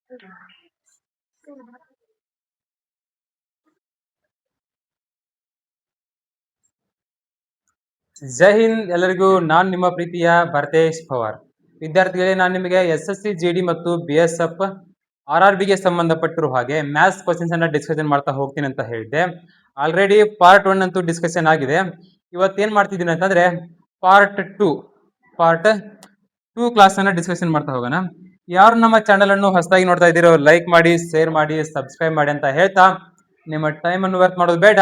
ಜೈ ಹಿಂದ್ ಎಲ್ಲರಿಗೂ ನಾನು ನಿಮ್ಮ ಪ್ರೀತಿಯ ಭರತೇಶ್ ಪವಾರ್. ವಿದ್ಯಾರ್ಥಿಗಳೇ, ನಾನು ನಿಮಗೆ SSC GD ಮತ್ತು BSF RRB ಗೆ ಸಂಬಂಧಪಟ್ಟಿರುವ ಹಾಗೆ ಮ್ಯಾಥ್ಸ್ ಕ್ವಶನ್ಸ್ ಅನ್ನ ಡಿಸ್ಕಷನ್ ಮಾಡ್ತಾ ಹೋಗ್ತೀನಿ ಅಂತ ಹೇಳಿದ್ದೆ. ಆಲ್ರೆಡಿ ಪಾರ್ಟ್ 1 ಅಂತೂ ಡಿಸ್ಕಷನ್ ಆಗಿದೆ. ಇವತ್ತೇನ್ ಮಾಡ್ತಿದ್ದೀನಿ ಅಂತಂದ್ರೆ ಪಾರ್ಟ್ 2 ಕ್ಲಾಸ್ ಅನ್ನ ಡಿಸ್ಕಷನ್ ಮಾಡ್ತಾ ಹೋಗೋಣ. ಯಾರು ನಮ್ಮ ಚಾನೆಲ್ ಅನ್ನು ಹೊಸದಾಗಿ ನೋಡ್ತಾ ಇದ್ದೀರೋ ಲೈಕ್ ಮಾಡಿ, ಶೇರ್ ಮಾಡಿ, ಸಬ್ಸ್ಕ್ರೈಬ್ ಮಾಡಿ ಅಂತ ಹೇಳ್ತಾ ನಿಮ್ಮ ಟೈಮ್ ಅನ್ನು ವರ್ಕ್ ಮಾಡೋದು ಬೇಡ,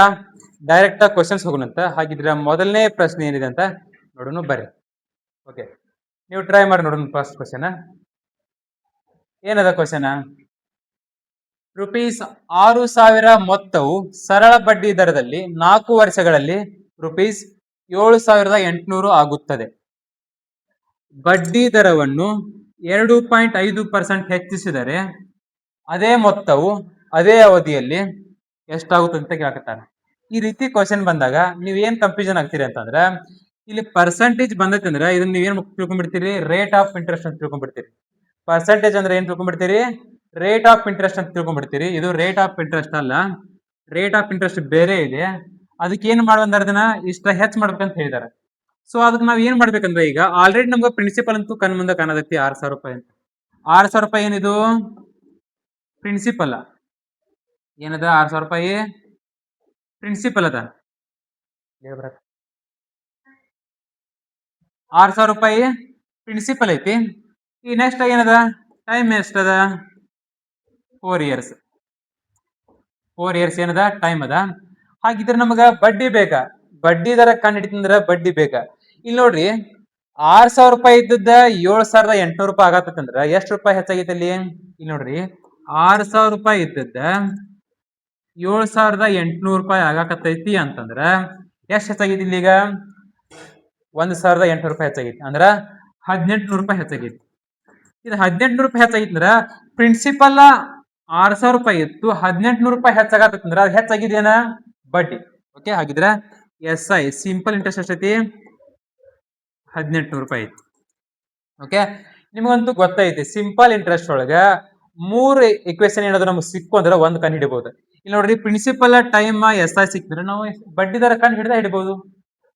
ಡೈರೆಕ್ಟ್ ಆಗಿ ಕ್ವಶನ್ಸ್ ಹೋಗೋಣಂತ. ಹಾಗಿದ್ರೆ ಮೊದಲನೇ ಪ್ರಶ್ನೆ ಏನಿದೆ ಅಂತ ನೋಡೋಣ ಬರ್ರಿ. ಓಕೆ, ನೀವು ಟ್ರೈ ಮಾಡಿ ನೋಡೋಣ. ಫಸ್ಟ್ ಕ್ವಶನ್ ಏನದ ಕ್ವಶನ್? ರುಪೀಸ್ 6,000 ಮೊತ್ತವು ಸರಳ ಬಡ್ಡಿ ದರದಲ್ಲಿ 4 ವರ್ಷಗಳಲ್ಲಿ ರುಪೀಸ್ 7,800 ಆಗುತ್ತದೆ. ಬಡ್ಡಿ ದರವನ್ನು 2.5% ಹೆಚ್ಚಿಸಿದರೆ ಅದೇ ಮೊತ್ತವು ಅದೇ ಅವಧಿಯಲ್ಲಿ ಎಷ್ಟಾಗುತ್ತೆ ಅಂತ ಕೇಳ್ತಾರೆ. ಈ ರೀತಿ ಕ್ವಶನ್ ಬಂದಾಗ ನೀವ್ ಏನ್ ಕನ್ಫ್ಯೂಷನ್ ಆಗ್ತೀರಿ ಅಂತಂದ್ರೆ, ಇಲ್ಲಿ ಪರ್ಸೆಂಟೇಜ್ ಬಂದೈತೆ ಅಂದ್ರೆ ಇದನ್ನ ನೀವೇನ್ ತಿಳ್ಕೊಂಡ್ಬಿಡ್ತೀರಿ? ರೇಟ್ ಆಫ್ ಇಂಟ್ರೆಸ್ಟ್ ಅಂತ ತಿಳ್ಕೊಂಡ್ಬಿಡ್ತೀರಿ. ಪರ್ಸೆಂಟೇಜ್ ಅಂದ್ರೆ ಏನ್ ತಿಳ್ಕೊಂಡ್ಬಿಡ್ತೀರಿ? ರೇಟ್ ಆಫ್ ಇಂಟ್ರೆಸ್ಟ್ ಅಂತ ತಿಳ್ಕೊಂಡ್ಬಿಡ್ತೀರಿ. ಇದು ರೇಟ್ ಆಫ್ ಇಂಟ್ರೆಸ್ಟ್ ಅಲ್ಲ, ರೇಟ್ ಆಫ್ ಇಂಟ್ರೆಸ್ಟ್ ಬೇರೆ ಇದೆ. ಅದಕ್ಕೆ ಏನ್ ಮಾಡುವಂದ್ರೆ ಅದನ್ನ ಇಷ್ಟ ಹೆಚ್ಚು ಮಾಡ್ಬೇಕಂತ ಹೇಳಿದಾರೆ. ಸೊ ಅದಕ್ಕೆ ನಾವ್ ಏನ್ ಮಾಡ್ಬೇಕಂದ್ರೆ, ಈಗ ಆಲ್ರೆಡಿ ನಮ್ಗೆ ಪ್ರಿನ್ಸಿಪಲ್ ಅಂತೂ ಕಣ್ ಮುಂದೆ ಕಾಣದೈತಿ 6,000 ರೂಪಾಯಿ ಅಂತ. 6,000 ರೂಪಾಯಿ ಏನಿದು? ಪ್ರಿನ್ಸಿಪಲ್ ಏನದ? 6,000 ರೂಪಾಯಿ ಪ್ರಿನ್ಸಿಪಲ್ ಅದ. 6,000 ರೂಪಾಯಿ ಪ್ರಿನ್ಸಿಪಲ್ ಐತಿ. ಈ ನೆಕ್ಸ್ಟ್ ಏನದ? ಟೈಮ್ ಎಷ್ಟದ? 4 ಇಯರ್ಸ್. 4 ಇಯರ್ಸ್ ಏನದ? ಟೈಮ್ ಅದ. ಹಾಗಿದ್ರೆ ನಮಗ ಬಡ್ಡಿ ಬೇಕಾ? ಬಡ್ಡಿ ದರ ಕಂಡು ಹಿಡಿತಂದ್ರ ಬಡ್ಡಿ ಬೇಕಾ? ಇಲ್ಲಿ ನೋಡ್ರಿ, 6,000 ರೂಪಾಯಿ ಇದ್ದದ್ದ 7,800 ರೂಪಾಯಿ ಆಗತ್ತಂದ್ರ ಎಷ್ಟು ರೂಪಾಯಿ ಹೆಚ್ಚಾಗೈತೆ ಅಲ್ಲಿ? ಇಲ್ಲಿ ನೋಡ್ರಿ, 6,000 ರೂಪಾಯಿ ಇದ್ದದ್ದ 7,800 ರೂಪಾಯಿ ಆಗಾಕತ್ತೈತಿ ಅಂತಂದ್ರ ಎಷ್ಟು ಹೆಚ್ಚಾಗೈತಿ ಇಲ್ಲಿಗ? 1,800 ರೂಪಾಯಿ ಹೆಚ್ಚಾಗೈತಿ. ಅಂದ್ರ 1,800 ರೂಪಾಯಿ ಹೆಚ್ಚಾಗೈತಿ. ಇದು 1,800 ರೂಪಾಯಿ ಹೆಚ್ಚಾಗಿತ್ತು ಅಂದ್ರ ಪ್ರಿನ್ಸಿಪಲ್ 6,000 ರೂಪಾಯಿ ಇತ್ತು, 1,800 ರೂಪಾಯಿ ಹೆಚ್ಚಾಗತ್ತಂದ್ರ ಅದು ಹೆಚ್ಚಾಗಿದೇನ? ಬಡ್ಡಿ. ಓಕೆ, ಹಾಗಿದ್ರ SI ಸಿಂಪಲ್ ಇಂಟ್ರೆಸ್ಟ್ ಎಷ್ಟೈತಿ? 1,800 ರೂಪಾಯಿ ಐತಿ. ಓಕೆ, ನಿಮಗಂತೂ ಗೊತ್ತೈತಿ ಸಿಂಪಲ್ ಇಂಟ್ರೆಸ್ಟ್ ಒಳಗ 3 ಇಕ್ವೇಶನ್ ಏನಾದ್ರು ನಮ್ಗೆ ಸಿಕ್ಕು ಅಂದ್ರೆ ಒಂದು ಕಂಡು ಹಿಡಿಬಹುದು. ಇಲ್ಲಿ ನೋಡ್ರಿ, ಪ್ರಿನ್ಸಿಪಲ್ ಟೈಮ್ SI ಸಿಕ್ಕಿದ್ರೆ ನಾವು ಬಡ್ಡಿ ದರ ಕಂಡು ಹಿಡಿಬಹುದು,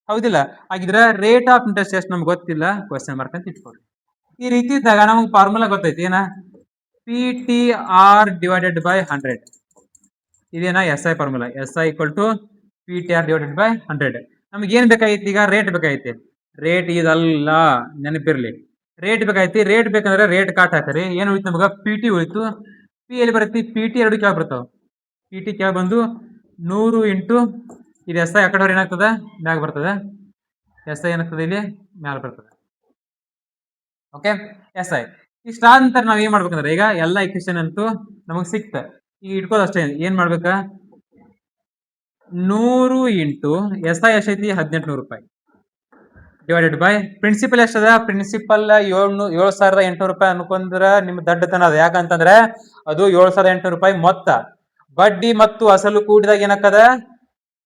ಹೌದಿಲ್ಲ? ಹಾಗಿದ್ರೆ ರೇಟ್ ಆಫ್ ಇಂಟ್ರೆಸ್ಟ್ ಎಷ್ಟು ನಮ್ಗೆ ಗೊತ್ತಿಲ್ಲ, ಕ್ವಶನ್ ಮಾರ್ಕ್ ಅಂತ ಇಟ್ಕೊಳ್ಳಿ. ಈ ರೀತಿ ಇದ್ದಾಗ ನಮ್ಗೆ ಫಾರ್ಮುಲಾ ಗೊತ್ತೈತಿ, ಏನ? PTR divided by 100. ಇದೇನ SI formula? SI equal to PTR divided by 100. ನಮ್ಗೆ ಏನ್ ಬೇಕಾಗಿತ್ತು ಈಗ? ರೇಟ್ ಬೇಕಾಗೈತಿ. ರೇಟ್ ಇದಲ್ಲ, ನೆನಪಿರ್ಲಿ. ರೇಟ್ ಬೇಕಾಯ್ತಿ. ರೇಟ್ ಬೇಕಂದ್ರೆ ರೇಟ್ ಕಾಟ್ ಹಾಕರಿ. ಏನು ಉಳಿತು ನಮಗ? PT ಉಳಿತು. P ಎಲ್ಲಿ ಬರುತ್ತೆ? PT ಎರಡು ಕ್ಯಾವ್ ಬರ್ತಾವ. PT ಕ್ಯಾವ್ ಬಂದು 100 ಇಂಟು ಇದು SI ಆ ಕಡೆ ಏನಾಗ್ತದ? ಮ್ಯಾಗ ಬರ್ತದ. SI ಏನಾಗ್ತದೆ? ಇಲ್ಲಿ ಮ್ಯಾಲ ಬರ್ತದೆ. ಓಕೆ, SI ಇಷ್ಟಾದ ನಂತರ ನಾವ್ ಏನ್ ಮಾಡ್ಬೇಕಂದ್ರೆ, ಈಗ ಎಲ್ಲಾ ಇಕ್ವೇಶನ್ ಅಂತೂ ನಮಗ್ ಸಿಕ್ತ. ಈಗ ಇಟ್ಕೋದು ಅಷ್ಟೇ. ಏನ್ ಮಾಡ್ಬೇಕ? 100 ಇಂಟು SI ಎಷ್ಟೈತಿ? 1,800 ರೂಪಾಯಿ ಡಿವೈಡೆಡ್ ಬೈ ಪ್ರಿನ್ಸಿಪಲ್ ಎಷ್ಟದ? ಪ್ರಿನ್ಸಿಪಲ್ 7,800 ರೂಪಾಯಿ ಅನ್ಕೊಂಡ್ರ ನಿಮ್ ದಡ್ಡತನ ಅದ. ಯಾಕಂತಂದ್ರೆ ಅದು 7,800 ರೂಪಾಯಿ ಮೊತ್ತ. ಬಡ್ಡಿ ಮತ್ತು ಅಸಲು ಕೂಡಿದಾಗ ಏನಾಗ್ತದ?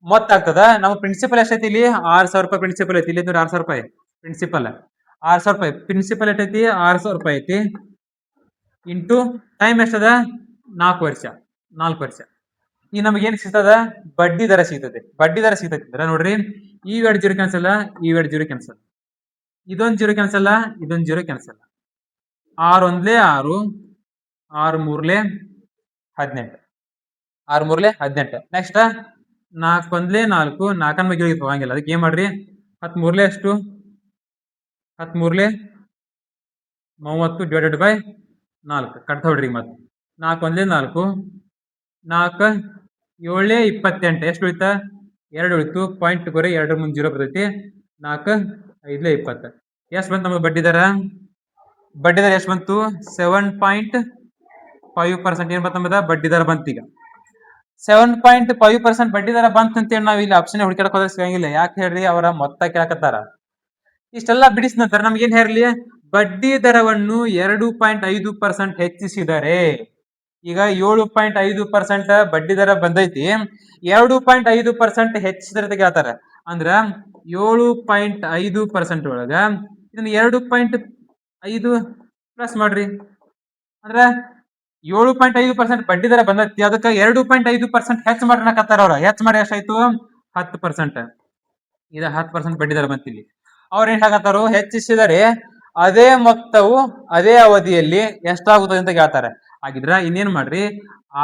ಮೊತ್ತ ಆಗ್ತದ. ನಮ್ಮ ಪ್ರಿನ್ಸಿಪಲ್ ಎಷ್ಟೈತಿ ಇಲ್ಲಿ? 6,000 ರೂಪಾಯಿ ಪ್ರಿನ್ಸಿಪಲ್ ಐತಿ. ಇಲ್ಲಿ 6,000 ರೂಪಾಯಿ ಪ್ರಿನ್ಸಿಪಲ್. 6,000 ರೂಪಾಯಿ ಪ್ರಿನ್ಸಿಪಲ್ ಎಷ್ಟೈತಿ? 6,000 ರೂಪಾಯಿ ಐತಿ. Into time ಎಷ್ಟದ? 4 ವರ್ಷ. 4 ವರ್ಷ. ಈ ನಮ್ಗೆ ಏನ್ ಸಿಗ್ತದ? ಬಡ್ಡಿ ದರ ಸಿಗ್ತದೆ. ಬಡ್ಡಿ ದರ ಸಿಗ್ತೈತಿ ಅಂದ್ರೆ ನೋಡ್ರಿ, ಈ 2 ಜೀರೋ ಕ್ಯಾನ್ಸಲ್, ಈ 2 ಜೀರೋ ಕ್ಯಾನ್ಸಲ್, ಇದೊಂದು ಜೀರೋ ಕ್ಯಾನ್ಸಲ್, ಇದೊಂದು ಜೀರೋ ಕ್ಯಾನ್ಸಲ್. 6 ಒಂದ್ಲೆ 6, 6 ಮೂರ್ಲೆ 18, 6 ಮೂರ್ಲೆ 18. ನೆಕ್ಸ್ಟ್ 4 ಒಂದ್ಲೆ 4, 4 ಬಗ್ಗೆ ಹೋಗಂಗಿಲ್ಲ. ಅದಕ್ಕೆ ಏನ್ ಮಾಡ್ರಿ, 10 ಮೂರ್ಲೆ ಎಷ್ಟು? 10 ಮೂರ್ಲೆ 30 ಡಿವೈಡೆಡ್ ಬೈ 4 ಕಟ್ತಾ ಹೊಡ್ರಿ. ಮತ್ತೆ 4 ಒಂದ್ಲೆ 4, 4 7 28. ಎಷ್ಟು ಉಳಿತ? 2 ಉಳಿತು. ಪಾಯಿಂಟ್ ಬರೀ 2 ಮುಂದೆ 0 ಬರ್ತೈತಿ. 4 5 20. ಎಷ್ಟು ಬಂತು ನಮಗೆ ಬಡ್ಡಿ ದರ? ಬಡ್ಡಿ ದರ ಎಷ್ಟು ಬಂತು? 7.5%. ಏನ್ ಬಂತ ನಮ್ಮದ? ಬಡ್ಡಿ ದರ ಬಂತು. ಈಗ 7.5% ಬಡ್ಡಿ ದರ ಬಂತು ಅಂತೇಳಿ ನಾವು ಇಲ್ಲಿ ಆಪ್ಷನ್ ಹುಡುಕಾಡಕ್ ಹೋದ್ರೆ ಸಿಗಂಗಿಲ್ಲ. ಯಾಕೆ ಹೇಳ್ರಿ? ಅವರ ಮೊತ್ತ ಕೇಳಕತ್ತಾರ. ಇಷ್ಟೆಲ್ಲ ಬಿಡಿಸಿದ ನಂತರ ನಮ್ಗೆ ಏನ್ ಹೇರ್ಲಿ? ಬಡ್ಡಿ ದರವನ್ನು 2.5% ಹೆಚ್ಚಿಸಿದರೆ, ಈಗ 7.5% ಬಡ್ಡಿ ದರ ಬಂದೈತಿ, 2.5% ಹೆಚ್ಚಿಸಿದ್ರೆ ಕೇಳ್ತಾರ. ಅಂದ್ರ 7.5% ಒಳಗ ಇದನ್ನ 2.5 ಪ್ಲಸ್ ಮಾಡ್ರಿ. ಅಂದ್ರ 7.5% ಬಡ್ಡಿ ದರ ಬಂದೈತಿ, ಅದಕ್ಕೆ 2.5% ಹೆಚ್ಚು ಮಾಡ್ಕತ್ತಾರ ಅವ್ರ. ಹೆಚ್ಚು ಮಾಡಿ ಎಷ್ಟಾಯ್ತು? 10%. ಇದು 10% ಬಡ್ಡಿ ದರ ಬಂತಿಲ್ಲಿ. ಅವ್ರ ಏನ್ ಹಾಕತ್ತಾರು? ಹೆಚ್ಚಿಸಿದರೆ ಅದೇ ಮೊತ್ತವು ಅದೇ ಅವಧಿಯಲ್ಲಿ ಎಷ್ಟಾಗುತ್ತದೆ ಅಂತ ಕೇಳ್ತಾರೆ. ಹಾಗಿದ್ರ ಇನ್ನೇನ್ ಮಾಡ್ರಿ,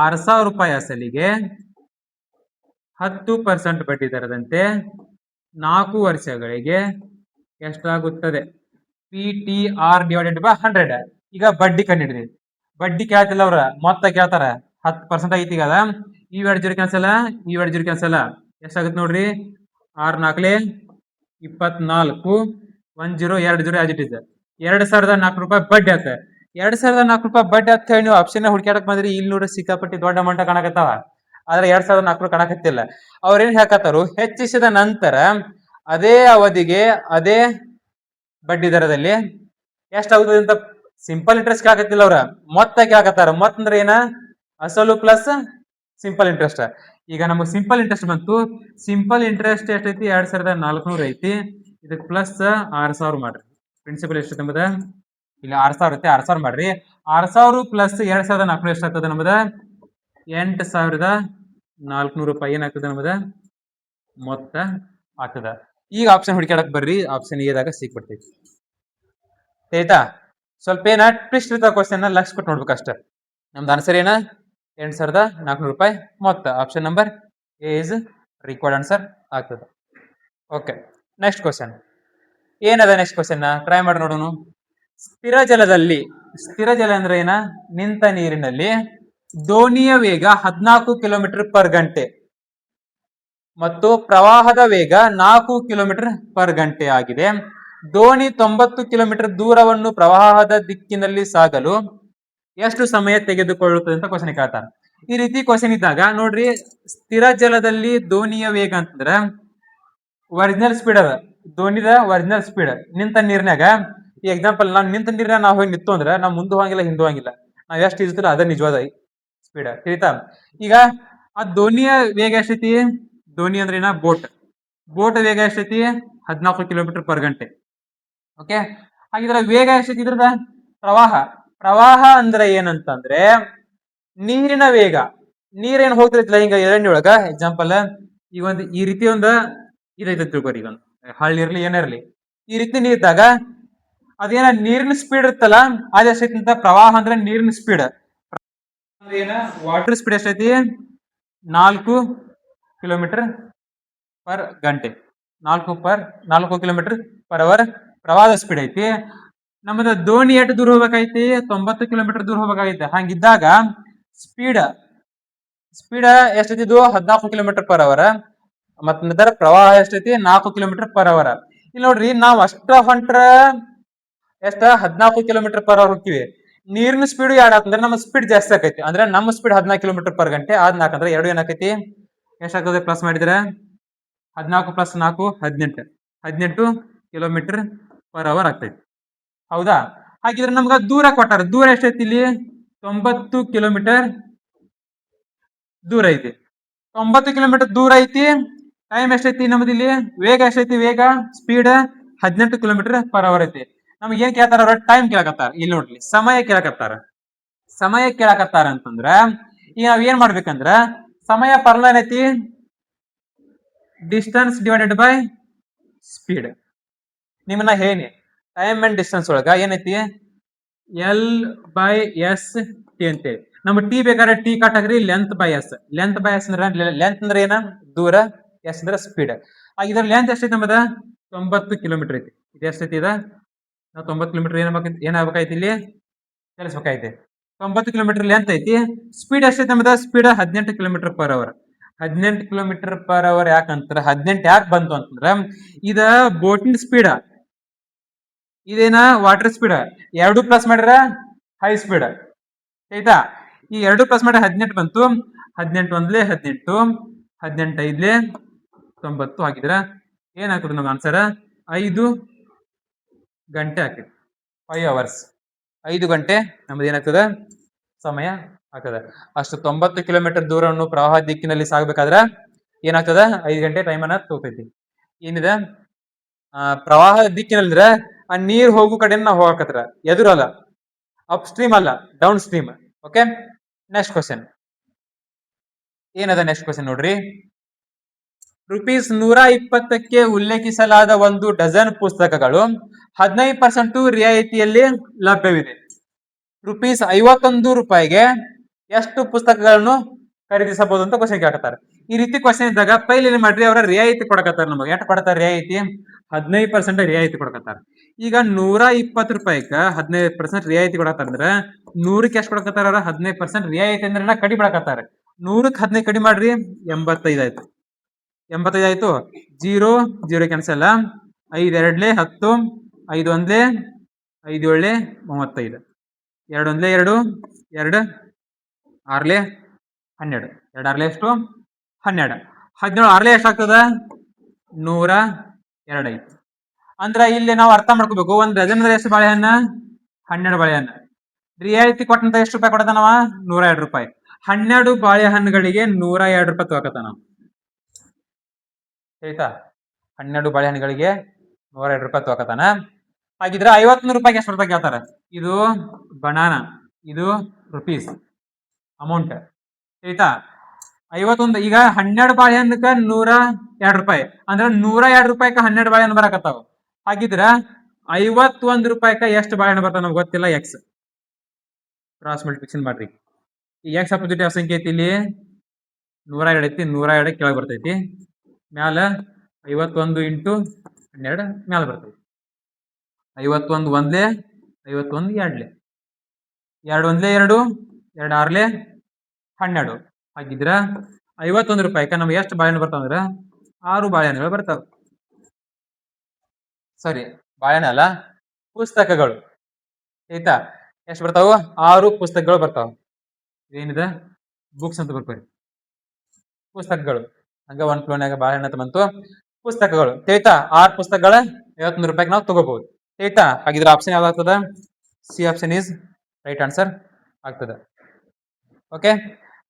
6,000 ರೂಪಾಯಿ ಅಸಲಿಗೆ 10% ಬಡ್ಡಿ ದರದಂತೆ 4 ವರ್ಷಗಳಿಗೆ ಎಷ್ಟಾಗುತ್ತದೆ? PTR/100. ಈಗ ಬಡ್ಡಿ ಕಂಡಿಡ್ರಿ. ಬಡ್ಡಿ ಕೇಳ್ತಿಲ್ಲ ಅವ್ರ, ಮೊತ್ತ ಕೇಳ್ತಾರ. 10% ಐತಿ. ಈಗ ಈ 2 ಕ್ಯಾನ್ಸಲ್, ಈ 2 ಕ್ಯಾನ್ಸಲ್, ಎಷ್ಟಾಗುತ್ತೆ ನೋಡ್ರಿ? 6×4 24, 1 0 2 0 ಆಸ್ ಇಟ್ ಇಸ್. 2,400 ರೂಪಾಯಿ ಬಡ್ಡಿ ಆತ. 2,400 ರೂಪಾಯಿ ಬಡ್ಡಿ ಅಂತ ಹೇಳಿ ನೀವು ಆಪ್ಷನ್ ಹುಡುಕ್ಯಾಡಕ್ ಬಂದ್ರಿ, ಇಲ್ಲಿ ನೋಡ್ರಿ ಸಿಕ್ಕಾಪಟ್ಟಿ ದೊಡ್ಡ ಅಮೌಂಟ್ ಕಾಣಕತ್ತಾವ. ಆದ್ರೆ 2,400 ಕಾಣಕತ್ತಿಲ್ಲ. ಅವ್ರೇನ್ ಹಾಕತ್ತಾರು? ಹೆಚ್ಚಿಸಿದ ನಂತರ ಅದೇ ಅವಧಿಗೆ ಅದೇ ಬಡ್ಡಿ ದರದಲ್ಲಿ ಎಷ್ಟಾಗುತ್ತದೆ ಅಂತ ಸಿಂಪಲ್ ಇಂಟ್ರೆಸ್ಟ್ ಕೇಳಕತ್ತಿಲ್ಲ ಅವ್ರ, ಮೊತ್ತ ಕೇಳಕತ್ತಾರ. ಮೊತ್ತ ಅಂದ್ರೆ ಏನ? ಅಸಲು ಪ್ಲಸ್ ಸಿಂಪಲ್ ಇಂಟ್ರೆಸ್ಟ್. ಈಗ ನಮಗೆ ಸಿಂಪಲ್ ಇಂಟ್ರೆಸ್ಟ್ ಬಂತು. ಸಿಂಪಲ್ ಇಂಟ್ರೆಸ್ಟ್ ಎಷ್ಟೈತಿ? 2,400 ಐತಿ. ಇದಕ್ಕೆ ಪ್ಲಸ್ 6,000 ಮಾಡ್ರಿ. ಪ್ರಿನ್ಸಿಪಲ್ ಎಷ್ಟು ನಮ್ದ? ಇಲ್ಲಿ 6,000 ಐತಿ, 6,000 ಮಾಡ್ರಿ. 6,000 ಪ್ಲಸ್ 2,400 ಎಷ್ಟಾಗ್ತದೆ ನಮ್ದ? 8,400 ರೂಪಾಯಿ ಏನಾಗ್ತದೆ ನಮ್ದ? ಮೊತ್ತ ಆಗ್ತದ. ಈಗ ಆಪ್ಷನ್ ಹುಡುಕ್ಯಾಡಕ್ ಬರ್ರಿ, ಆಪ್ಷನ್ ಎದಾಗ ಸಿಕ್ಬಿಡ್ತೈತಿ. ಆಯ್ತಾ? ಸ್ವಲ್ಪ ಏನ ಟ್ವಿಸ್ಟ್ ಇರ್ತಾವ ಕ್ವಶನ್, ಲಕ್ಷ ಕೊಟ್ಟು ನೋಡ್ಬೇಕಷ್ಟ. ನಮ್ದು ಆನ್ಸರ್ ಏನ? 8,400 ರೂಪಾಯಿ ಮೊತ್ತ. Option number A is required answer ಆಗ್ತದೆ. ಓಕೆ, ನೆಕ್ಸ್ಟ್ ಕ್ವಶನ್ ಏನದ? ನೆಕ್ಸ್ಟ್ ಕ್ವಶನ್ ಟ್ರೈ ಮಾಡಿ ನೋಡೋಣ. ಸ್ಥಿರ ಜಲದಲ್ಲಿ, ಸ್ಥಿರ ಜಲ ಅಂದ್ರೆ ಏನ? ನಿಂತ ನೀರಿನಲ್ಲಿ ದೋಣಿಯ ವೇಗ 14 ಕಿಲೋಮೀಟರ್ ಪರ್ ಗಂಟೆ ಮತ್ತು ಪ್ರವಾಹದ ವೇಗ 4 ಕಿಲೋಮೀಟರ್ ಪರ್ ಗಂಟೆ ಆಗಿದೆ. ದೋಣಿ 90 ಕಿಲೋಮೀಟರ್ ದೂರವನ್ನು ಪ್ರವಾಹದ ದಿಕ್ಕಿನಲ್ಲಿ ಸಾಗಲು ಎಷ್ಟು ಸಮಯ ತೆಗೆದುಕೊಳ್ಳುತ್ತದೆ ಅಂತ ಕ್ವಶನ್ ಕೇಳ್ತಾನೆ. ಈ ರೀತಿ ಕ್ವಶನ್ ಇದ್ದಾಗ ನೋಡ್ರಿ, ಸ್ಥಿರ ಜಲದಲ್ಲಿ ದೋಣಿಯ ವೇಗ ಅಂತಂದ್ರ ಒರಿಜಿನಲ್ ಸ್ಪೀಡ್ ಅದ. ದೋಣಿದ ಒರಿಜಿನಲ್ ಸ್ಪೀಡ್ ನಿಂತ ನೀರ್ನಾಗ. ಈ ಎಕ್ಸಾಂಪಲ್, ನಾವ್ ನಿಂತ ನೀರ್ನಾಗ ನಾವು ಹೋಗಿ ನಿಂತು ಅಂದ್ರೆ ನಾವು ಮುಂದೆ ಹೋಗಿಲ್ಲ, ಹಿಂದೆ ಹೋಗಿಲ್ಲ. ನಾವ್ ಎಷ್ಟು ಇರ್ತಿಲ್ಲ ಅದ ನಿಜವಾದ ಸ್ಪೀಡ್. ತಿಳಿತಾ? ಈಗ ಆ ದೋಣಿಯ ವೇಗ ಎಷ್ಟೈತಿ? ದೋಣಿ ಅಂದ್ರೆ ಏನ? ಬೋಟ್. ಬೋಟ್ ವೇಗ ಎಷ್ಟೈತಿ? 14 ಕಿಲೋಮೀಟರ್ ಪರ್ ಗಂಟೆ. ಓಕೆ, ಹಾಗಿದ್ರೆ ವೇಗ ಎಷ್ಟೈತಿ ಇದ್ರದ? ಪ್ರವಾಹ. ಪ್ರವಾಹ ಅಂದ್ರೆ ಏನಂತಂದ್ರೆ ನೀರಿನ ವೇಗ. ನೀರೇನ್ ಹೋಗ್ತಿರ್ತಿಲ್ಲ ಹಿಂಗ ಎಳನಿಯೊಳಗ. ಎಕ್ಸಾಂಪಲ್, ಈಗ ಒಂದು ಈ ರೀತಿ ಒಂದು ಇದೈತೆ ತಿಳ್ಕೊರಿ. ಈಗ ಹಳ್ಳಿ ಇರ್ಲಿ ಏನಿರ್ಲಿ, ಈ ರೀತಿ ನೀರಿದ್ದಾಗ ಅದೇನ ನೀರಿನ ಸ್ಪೀಡ್ ಇರ್ತಲ್ಲ, ಅದ್ ಎಷ್ಟೈತಿ ಅಂತ? ಪ್ರವಾಹ ಅಂದ್ರೆ ನೀರಿನ ಸ್ಪೀಡ್. ಏನ? ವಾಟರ್ ಸ್ಪೀಡ್ ಎಷ್ಟೈತಿ? 4 ಕಿಲೋಮೀಟರ್ ಪರ್ ಗಂಟೆ. 4 ಕಿಲೋಮೀಟರ್ ಪರ್ ಅವರ್ ಪ್ರವಾಹದ ಸ್ಪೀಡ್ ಐತಿ. ನಮ್ಮದ ದೋಣಿ ಎಷ್ಟು ದೂರ ಹೋಗ್ಬೇಕೈತಿ? 90 ಕಿಲೋಮೀಟರ್ ದೂರ ಹೋಗ್ಬೇಕಾಗೈತೆ. ಹಂಗಿದ್ದಾಗ ಸ್ಪೀಡ್ ಎಷ್ಟೈತಿ? 14 ಕಿಲೋಮೀಟರ್ ಪರ್ ಅವರ್. ಮತ್ತ ನಂತರ ಪ್ರವಾಹ ಎಷ್ಟೈತಿ? 4 ಕಿಲೋಮೀಟರ್ ಪರ್ ಅವರ್. ಇಲ್ಲಿ ನೋಡ್ರಿ, ನಾವ್ ಅಷ್ಟ ಹೊಂಟ್ರ ಎಷ್ಟ? 14 ಕಿಲೋಮೀಟರ್ ಪರ್ ಅವರ್ ಹೋಗ್ತೀವಿ. ನೀರಿನ ಸ್ಪೀಡ್ ಎರಡು ಆತಂದ್ರೆ ನಮ್ಮ ಸ್ಪೀಡ್ ಜಾಸ್ತಿ ಆಕೈತಿ. ಅಂದ್ರೆ ನಮ್ಮ ಸ್ಪೀಡ್ 14 ಕಿಲೋಮೀಟರ್ ಪರ್ ಗಂಟೆ. ಆದ್ 4 ಅಂದ್ರೆ 2 ಏನಾಕೈತಿ? ಎಷ್ಟಾಗ್ತದೆ? ಪ್ಲಸ್ ಮಾಡಿದ್ರೆ 14 ಪ್ಲಸ್ 4 18 ಕಿಲೋಮೀಟರ್ ಪರ್ ಅವರ್ ಆಗ್ತೈತಿ. ಹೌದಾ? ಹಾಗಿದ್ರೆ ನಮ್ಗ ದೂರ ಕೊಟ್ಟಾರ. ದೂರ ಎಷ್ಟೈತಿ? ಇಲ್ಲಿ 90 ಕಿಲೋಮೀಟರ್ ದೂರ ಐತಿ. 90 ಕಿಲೋಮೀಟರ್ ದೂರ ಐತಿ. ಟೈಮ್ ಎಷ್ಟೈತಿ ನಮ್ದು? ಇಲ್ಲಿ ವೇಗ ಎಷ್ಟೈತಿ? ವೇಗ ಸ್ಪೀಡ್ 18 ಕಿಲೋಮೀಟರ್ ಪರ್ ಅವರ್ ಐತಿ. ನಮ್ಗೆ ಏನ್ ಕೇಳ್ತಾರ? ಅವ್ರ ಟೈಮ್ ಕೇಳಕತ್ತಾರ. ಇಲ್ಲಿ ನೋಡ್ರಿ, ಸಮಯ ಕೇಳಕತ್ತಾರ. ಸಮಯ ಕೇಳಕತ್ತಾರ ಅಂತಂದ್ರ ಈಗ ನಾವ್ ಏನ್ ಮಾಡ್ಬೇಕಂದ್ರ, ಸಮಯ ಫಾರ್ಮುಲಾ ಏನೈತಿ? Distance divided by speed. ನಿಮ್ಮನ್ನ ಹೇಳಿ, ಟೈಮ್ ಅಂಡ್ ಡಿಸ್ಟೆನ್ಸ್ ಒಳಗ ಏನೈತಿ? L/S/T ಅಂತೇಳಿ. ನಮ್ಗೆ ಟಿ ಬೇಕಾದ್ರೆ ಟಿ ಕಟ್ಟಾಗ್ರಿ, length by S. Length by S ಅಂದ್ರೆ ಲೆಂತ್ ಅಂದ್ರೆ ಏನ? ದೂರ. ಎಸ್ ಅಂದ್ರೆ ಸ್ಪೀಡ್. ಇದ್ರ ಲೆಂತ್ ಎಷ್ಟೈತಿ ನಮ್ಮದ? 90 ಕಿಲೋಮೀಟರ್ ಐತಿ. ಇದು ಎಷ್ಟೈತಿ? ನಾವು 90 ಕಿಲೋಮೀಟರ್ ಏನಾಗಬೇಕಾಯ್ತು? ಇಲ್ಲಿ ಚಲಿಸ್ಬೇಕಾಯ್ತು. 90 ಕಿಲೋಮೀಟರ್ ಲೆಂತ್ ಐತಿ. ಸ್ಪೀಡ್ ಎಷ್ಟೈತಿ ನಮ್ಮದ? Speed 18 kilometre per hour. 18 kilometre per hour ಯಾಕಂತಾರ? 18 ಯಾಕೆ ಬಂತು ಅಂತಂದ್ರ ಇದ ಬೋಟಿನ ಸ್ಪೀಡ್, ಇದೇನ ವಾಟರ್ ಸ್ಪೀಡ್. ಎರಡು ಪ್ಲಸ್ ಮಾಡಿರ ಹೈ ಸ್ಪೀಡ್. ಆಯ್ತಾ? ಈ ಎರಡು ಪ್ಲಸ್ ಮಾಡಿ 18 ಬಂತು. 18 ಒಂದ್ಲೆ 18, 18 ಐದ್ಲೆ 90 ಹಾಕಿದ್ರ ಏನಾಗ್ತದೆ ನಮ್ಗೆ ಆನ್ಸರ್? 5 ಗಂಟೆ ಆಗ್ತದೆ. 5 ಅವರ್ಸ್. 5 ಗಂಟೆ ನಮ್ದು ಏನಾಗ್ತದ? ಸಮಯ ಆಗ್ತದ. ಅಷ್ಟು 90 ಕಿಲೋಮೀಟರ್ ದೂರವನ್ನು ಪ್ರವಾಹ ದಿಕ್ಕಿನಲ್ಲಿ ಸಾಗಬೇಕಾದ್ರ ಏನಾಗ್ತದ? 5 ಗಂಟೆ ಟೈಮ್ ಅನ್ನ ತಗೋತೈತಿ. ಏನಿದೆ? ಪ್ರವಾಹ ದಿಕ್ಕಿನಲ್ಲಿದ್ರೆ ಆ ನೀರ್ ಹೋಗೋ ಕಡೆ ನಾವು ಹೋಗಕತ್ರ, ಎದುರಲ್ಲ, ಅಪ್ ಸ್ಟ್ರೀಮ್ ಅಲ್ಲ, down stream. Okay. Next question ಏನದ ನೆಕ್ಸ್ಟ್ ಕ್ವಶನ್ ನೋಡ್ರಿ. ₹120ಕ್ಕೆ ಉಲ್ಲೇಖಿಸಲಾದ ಒಂದು ಡಜನ್ ಪುಸ್ತಕಗಳು 15% ರಿಯಾಯಿತಿಯಲ್ಲಿ ಲಭ್ಯವಿದೆ. ₹51ಗೆ ಎಷ್ಟು ಪುಸ್ತಕಗಳನ್ನು ಖರೀದಿಸಬಹುದು ಅಂತ ಕ್ವಶನ್ ಕೇಳ್ತಾರೆ. ಈ ರೀತಿ ಕ್ವಶನ್ ಇದ್ದಾಗ ಪೈಲ್ ಏನ್ ಮಾಡ್ರಿ, ಅವರ ರಿಯಾಯಿತಿ ಕೊಡಕತ್ತಾರ. ನಮಗೆ ಎಷ್ಟು ಕೊಡತಾರ ರಿಯಾಯಿತಿ? 15% ರಿಯಾಯಿತಿ ಕೊಡಕತ್ತಾರ. ಈಗ ₹120 15% ರಿಯಾಯಿತಿ ಕೊಡತ್ತಾರ ಅಂದ್ರೆ 100ಕ್ಕೆ ಎಷ್ಟು ಕೊಡಕತ್ತಾರ? 15% ರಿಯಾಯಿತಿ ಅಂದ್ರೆ ಕಡಿಮೆ ಮಾಡಕತ್ತಾರ. 100ಕ್ಕೆ 15 ಕಡಿಮೆ ಮಾಡ್ರಿ, 85 ಆಯ್ತು. 85 ಆಯ್ತು. 0 0 ಕ್ಯಾನ್ಸಲ್. 5 2 10, 5 1 5 7 35, 2 1 2 2 6 12, 2 6 ಎಷ್ಟು? 12, 17 6 ಎಷ್ಟಾಗ್ತದ? 102 ಐತಿ. ಅಂದ್ರ ಇಲ್ಲಿ ನಾವು ಅರ್ಥ ಮಾಡ್ಕೋಬೇಕು, ಒಂದ್ ಡಜನ್ ಅಂದ್ರೆ ಎಷ್ಟು ಬಾಳೆಹಣ್ಣ? 12 ಬಾಳೆಹಣ್ಣು. ರಿಯಾಯಿತಿ ಕೊಟ್ಟಂತ ಎಷ್ಟು ರೂಪಾಯಿ ಕೊಡತಾನವ? 102 ರೂಪಾಯಿ. 12 ಬಾಳೆಹಣ್ಣುಗಳಿಗೆ 102 ರೂಪಾಯಿ ತಗೋಕತ್ತಾನ. ಆಯ್ತಾ? 12 ಬಾಳೆಹಣ್ಣುಗಳಿಗೆ 102 ರೂಪಾಯಿ ತಗೋಕತ್ತಾನ. ಹಾಗಿದ್ರೆ 51 ರೂಪಾಯಿಗೆ ಎಷ್ಟು ರೂಪಾಯಿ ಕೇಳ್ತಾರ? ಇದು ಬನಾನಾ, ಇದು ರುಪೀಸ್ ಅಮೌಂಟ್. ಆಯ್ತಾ? 51. ಈಗ 12 ಬಾಳೆಹಣ್ಣಕ್ಕ 102 ರೂಪಾಯಿ ಅಂದ್ರೆ 102 ರೂಪಾಯಿಗೆ 12 ಬಾಳೆಹಣ್ಣು ಬರಕತ್ತಾವ. ಹಾಗಿದ್ರ 51 ರೂಪಾಯಿಗೆ ಎಷ್ಟು ಬಾಳೆಹಣ್ಣು ಬರ್ತಾವ ನಮ್ಗೆ ಗೊತ್ತಿಲ್ಲ. ಎಕ್ಸ್ ಕ್ರಾಸ್ ಮಲ್ಟಿಪ್ಲಿಕೇಶನ್ ಮಾಡ್ರಿ. ಈ ಎಕ್ಸ್ ಅಪೋಸಿಟ್ ಯಾವ ಸಂಖ್ಯೆ ಐತಿ? ಇಲ್ಲಿ 102 ಐತಿ. 102 ಕೆಳಗೆ ಬರ್ತೈತಿ. ಮ್ಯಾಲ 51 ಇಂಟು 12 ಮ್ಯಾಲ ಬರ್ತೈತಿ. 51 ಒಂದ್ಲೆ, 51 ಎರಡ್ಲೆ, 2 ಒಂದ್ಲೆ 2, 2 6ಲೆ 12. ಹಾಗಿದ್ರ 51 ರೂಪಾಯಿಗೆ ನಮ್ಗೆ ಎಷ್ಟು ಬಾಳೆಹಣ್ಣು ಬರ್ತಾವ ಅಂದ್ರೆ 6 ಬಾಳೆಹಣ್ಣುಗಳು ಬರ್ತಾವ. ಸಾರಿ, ಬಾಳೆಹಣ್ಣು ಅಲ್ಲ, ಪುಸ್ತಕಗಳು. ಆಯ್ತಾ? ಎಷ್ಟು ಬರ್ತಾವ? 6 ಪುಸ್ತಕಗಳು ಬರ್ತಾವ. ಏನಿದೆ? ಬುಕ್ಸ್ ಅಂತ ಬರ್ತಾರೆ, ಪುಸ್ತಕಗಳು. ಹಂಗ ಒಂದ್ ಫ್ಲೋನ್ಯಾಗ ಬಾಳೆಹಣ್ಣು ಅಂತ ಬಂತು. ಪುಸ್ತಕಗಳು. ಆಯ್ತಾ? 6 ಪುಸ್ತಕಗಳ 51 ರೂಪಾಯಿಗೆ ನಾವು ತಗೋಬಹುದು. ಆಯ್ತಾ? ಹಾಗಿದ್ರೆ ಆಪ್ಷನ್ ಯಾವ್ದಾಗ್ತದ? C option is right answer ಆಗ್ತದ. Okay,